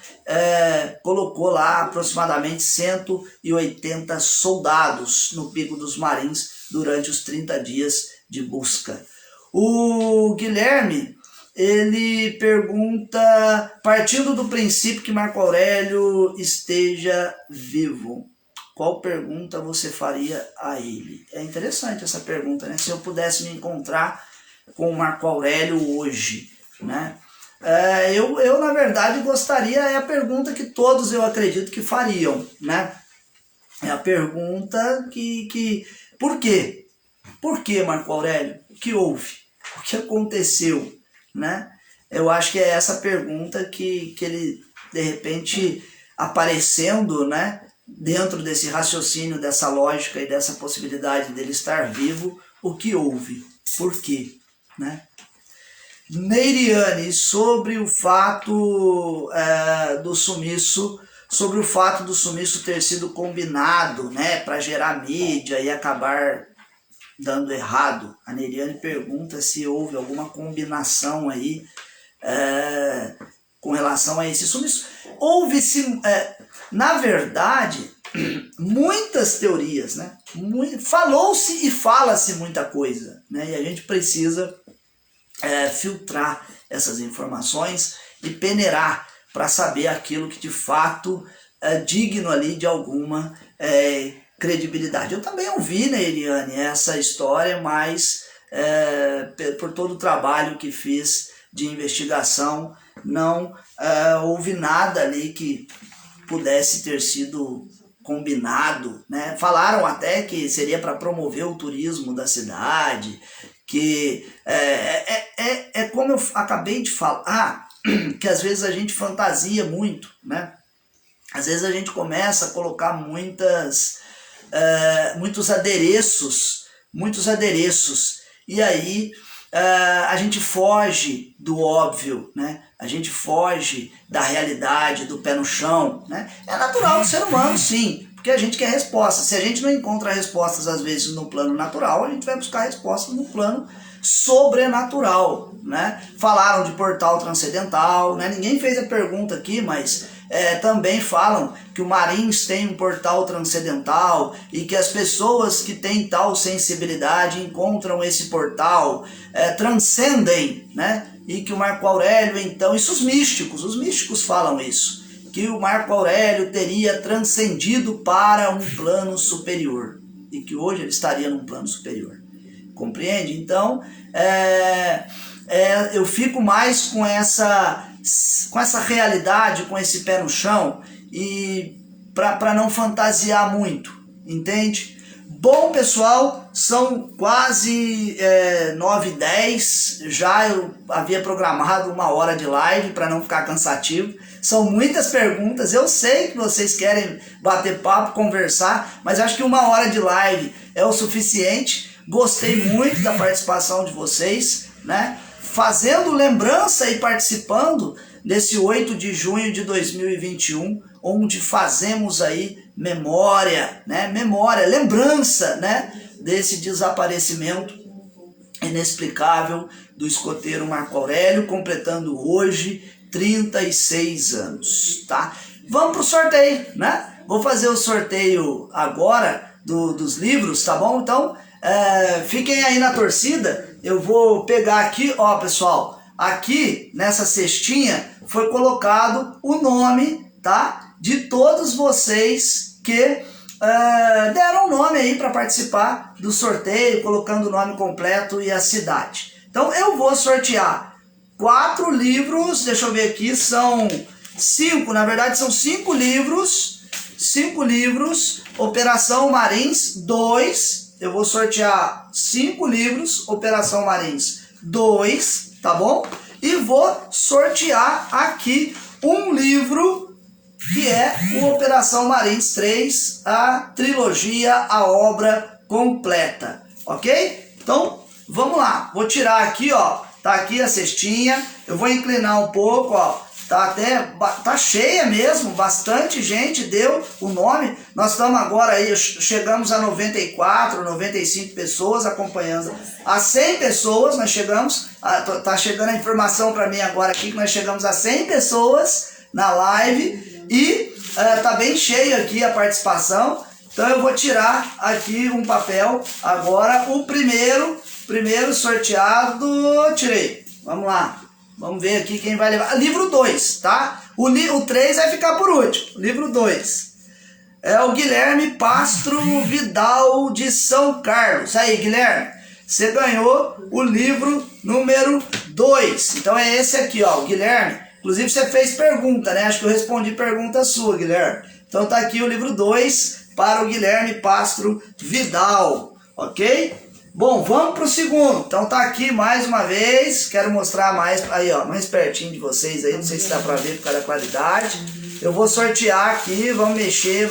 colocou lá aproximadamente 180 soldados no Pico dos Marins durante os 30 dias de busca. O Guilherme, ele pergunta, partindo do princípio que Marco Aurélio esteja vivo, qual pergunta você faria a ele? É interessante essa pergunta, né? Se eu pudesse me encontrar com Marco Aurélio hoje, né? Eu na verdade gostaria, é a pergunta que todos eu acredito que fariam, né? É a pergunta por quê? Por que Marco Aurélio? O que houve? O que aconteceu? Né? Eu acho que é essa pergunta que ele, de repente, aparecendo, né, dentro desse raciocínio, dessa lógica e dessa possibilidade dele estar vivo, o que houve? Por quê? Né? Neiriane, sobre o fato do sumiço, sobre o fato do sumiço ter sido combinado, né, para gerar mídia e acabar dando errado. A Neiriane pergunta se houve alguma combinação aí com relação a esse sumiço. Houve-se, na verdade, muitas teorias, né? Falou-se e fala-se muita coisa, né? E a gente precisa filtrar essas informações e peneirar para saber aquilo que de fato é digno ali de alguma credibilidade. Eu também ouvi, né, Eliane, essa história, mas por todo o trabalho que fiz de investigação, não houve nada ali que pudesse ter sido combinado, né? Falaram até que seria para promover o turismo da cidade, que como eu acabei de falar, que às vezes a gente fantasia muito, né? Às vezes a gente começa a colocar muitos adereços, e aí a gente foge do óbvio, né? A gente foge da realidade, do pé no chão, né? É natural do ser humano, sim, porque a gente quer respostas. Se a gente não encontra respostas, às vezes, no plano natural, a gente vai buscar respostas no plano sobrenatural, né? Falaram de portal transcendental, né? Ninguém fez a pergunta aqui, mas também falam que o Marins tem um portal transcendental e que as pessoas que têm tal sensibilidade encontram esse portal, transcendem, né? E que o Marco Aurélio, então, isso os místicos falam isso, que o Marco Aurélio teria transcendido para um plano superior e que hoje ele estaria num plano superior. Compreende? Então, eu fico mais com essa realidade, com esse pé no chão, e para não fantasiar muito, entende? Bom, pessoal, são quase 9h10, já eu havia programado 1 hora de live para não ficar cansativo. São muitas perguntas, eu sei que vocês querem bater papo, conversar, mas acho que 1 hora de live é o suficiente. Gostei muito da participação de vocês, né? Fazendo lembrança e participando desse 8 de junho de 2021, onde fazemos aí memória, né? Lembrança, né? Desse desaparecimento inexplicável do escoteiro Marco Aurélio, completando hoje 36 anos, tá? Vamos pro sorteio, né? Vou fazer o sorteio agora dos livros, tá bom? Então, fiquem aí na torcida. Eu vou pegar aqui, ó, pessoal, aqui nessa cestinha foi colocado o nome, tá? De todos vocês que deram o nome aí para participar do sorteio, colocando o nome completo e a cidade. Então eu vou sortear 4 livros, deixa eu ver aqui, são 5, na verdade são 5 livros, 5 livros, Operação Marins 2, eu vou sortear 5 livros, Operação Marins 2, tá bom? e vou sortear aqui um livro que é o Operação Marines 3, a trilogia, a obra completa, ok? Então, vamos lá, vou tirar aqui, ó, tá aqui a cestinha, eu vou inclinar um pouco, ó, tá cheia mesmo, bastante gente deu o nome, nós estamos agora aí, chegamos a 94, 95 pessoas acompanhando, a 100 pessoas nós chegamos, tá chegando a informação para mim agora aqui que nós chegamos a 100 pessoas na live, e tá bem cheio aqui a participação, então eu vou tirar aqui um papel agora, o primeiro sorteado, tirei, vamos lá, vamos ver aqui quem vai levar, livro 2, tá? O 3 vai ficar por último, livro 2, é o Guilherme Pastro Vidal de São Carlos, aí Guilherme, você ganhou o livro número 2, então é esse aqui, ó, o Guilherme. Inclusive você fez pergunta, né? Acho que eu respondi pergunta sua, Guilherme. Então tá aqui o livro 2 para o Guilherme Pastro Vidal, ok? Bom, vamos pro segundo. Então tá aqui mais uma vez. Quero mostrar mais, aí ó, mais pertinho de vocês aí. Não sei se dá pra ver por causa da qualidade. Eu vou sortear aqui, vamos mexer.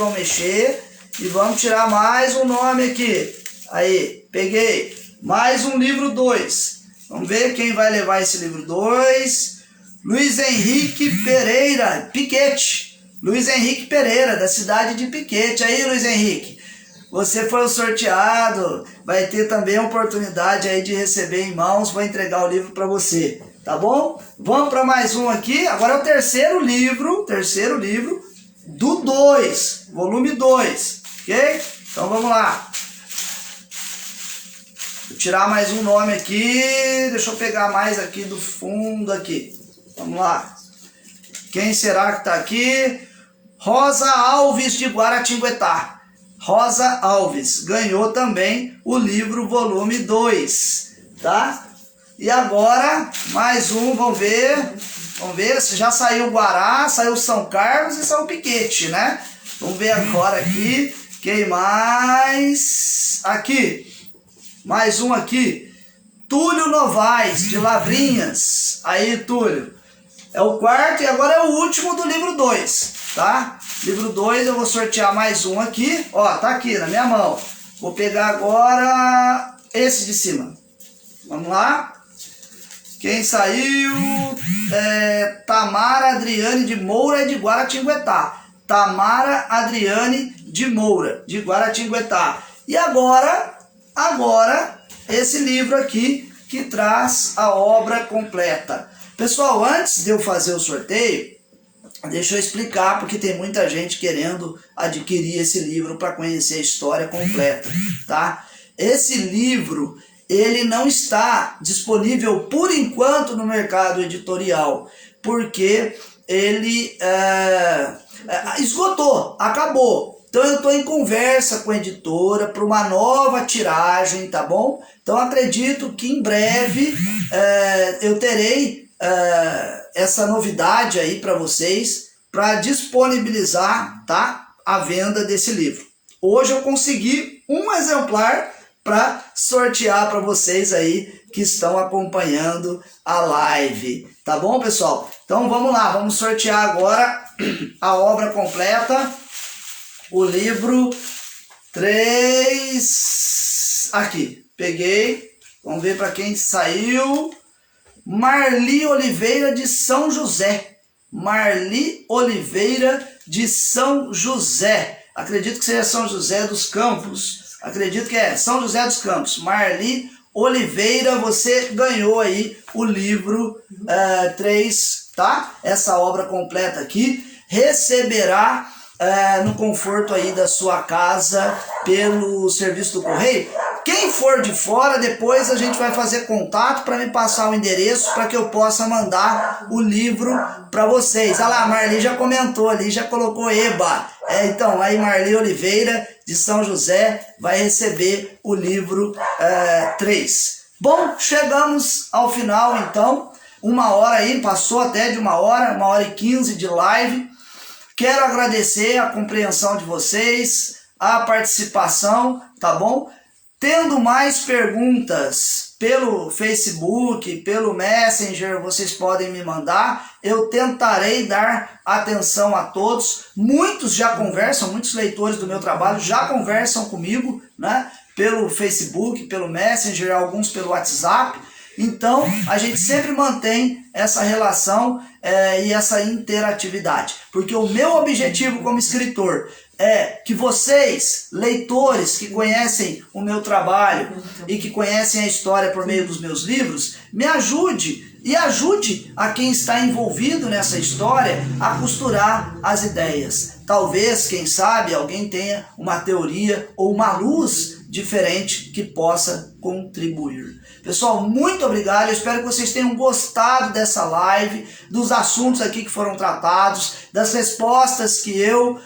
E vamos tirar mais um nome aqui. Aí, peguei. Mais um livro 2. Vamos ver quem vai levar esse livro 2. Luiz Henrique Pereira, Piquete. Luiz Henrique Pereira, da cidade de Piquete. Aí, Luiz Henrique, você foi o sorteado. Vai ter também a oportunidade aí de receber em mãos. Vou entregar o livro para você, tá bom? Vamos para mais um aqui. Agora é o terceiro livro do 2, volume 2, ok? Então vamos lá. Vou tirar mais um nome aqui. Deixa eu pegar mais aqui do fundo aqui. Vamos lá. Quem será que está aqui? Rosa Alves de Guaratinguetá. Rosa Alves ganhou também o livro volume 2, tá? E agora, mais um, vamos ver se já saiu Guará, saiu São Carlos e saiu Piquete, né? Vamos ver agora aqui, quem mais? Aqui, mais um aqui, Túlio Novaes, de Lavrinhas. Aí, Túlio. É o quarto e agora é o último do livro 2, tá? Livro 2 eu vou sortear mais um aqui, ó, tá aqui na minha mão. Vou pegar agora esse de cima. Vamos lá. Quem saiu? Tamara Adriane de Moura de Guaratinguetá. Tamara Adriane de Moura de Guaratinguetá. E agora esse livro aqui que traz a obra completa. Pessoal, antes de eu fazer o sorteio, deixa eu explicar, porque tem muita gente querendo adquirir esse livro para conhecer a história completa, tá? Esse livro, ele não está disponível por enquanto no mercado editorial, porque ele esgotou, acabou. Então eu estou em conversa com a editora para uma nova tiragem, tá bom? Então acredito que em breve eu terei essa novidade aí para vocês, para disponibilizar, tá, a venda desse livro. Hoje eu consegui um exemplar para sortear para vocês aí que estão acompanhando a live, tá bom, pessoal? Então vamos lá, vamos sortear agora a obra completa, o livro 3, aqui, peguei, vamos ver para quem saiu. Marli Oliveira de São José. Marli Oliveira de São José. Acredito que seja São José dos Campos. Acredito que é São José dos Campos. Marli Oliveira, você ganhou aí o livro 3, tá? Essa obra completa aqui. Receberá no conforto aí da sua casa pelo serviço do correio. Quem for de fora, depois a gente vai fazer contato para me passar o endereço para que eu possa mandar o livro para vocês. Olha lá, a Marli já comentou ali, já colocou EBA. Então, aí Marli Oliveira de São José vai receber o livro 3. Bom, chegamos ao final então. 1 hora aí, passou até de 1 hora, 1h15 de live. Quero agradecer a compreensão de vocês, a participação, tá bom? Tendo mais perguntas pelo Facebook, pelo Messenger, vocês podem me mandar. Eu tentarei dar atenção a todos. Muitos já conversam, muitos leitores do meu trabalho já conversam comigo, né? Pelo Facebook, pelo Messenger, alguns pelo WhatsApp. Então, a gente sempre mantém essa relação e essa interatividade. Porque o meu objetivo como escritor é que vocês, leitores que conhecem o meu trabalho e que conhecem a história por meio dos meus livros, me ajude e ajude a quem está envolvido nessa história a costurar as ideias. Talvez, quem sabe, alguém tenha uma teoria ou uma luz diferente que possa contribuir. Pessoal, muito obrigado. Eu espero que vocês tenham gostado dessa live, dos assuntos aqui que foram tratados, das respostas que eu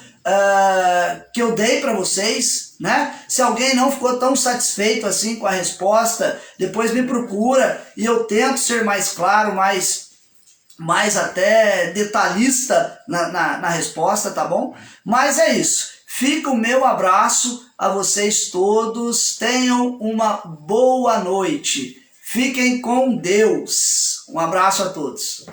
dei para vocês, né? Se alguém não ficou tão satisfeito assim com a resposta, depois me procura e eu tento ser mais claro, mais até detalhista na resposta, tá bom? Mas é isso. Fica o meu abraço a vocês todos. Tenham uma boa noite. Fiquem com Deus. Um abraço a todos.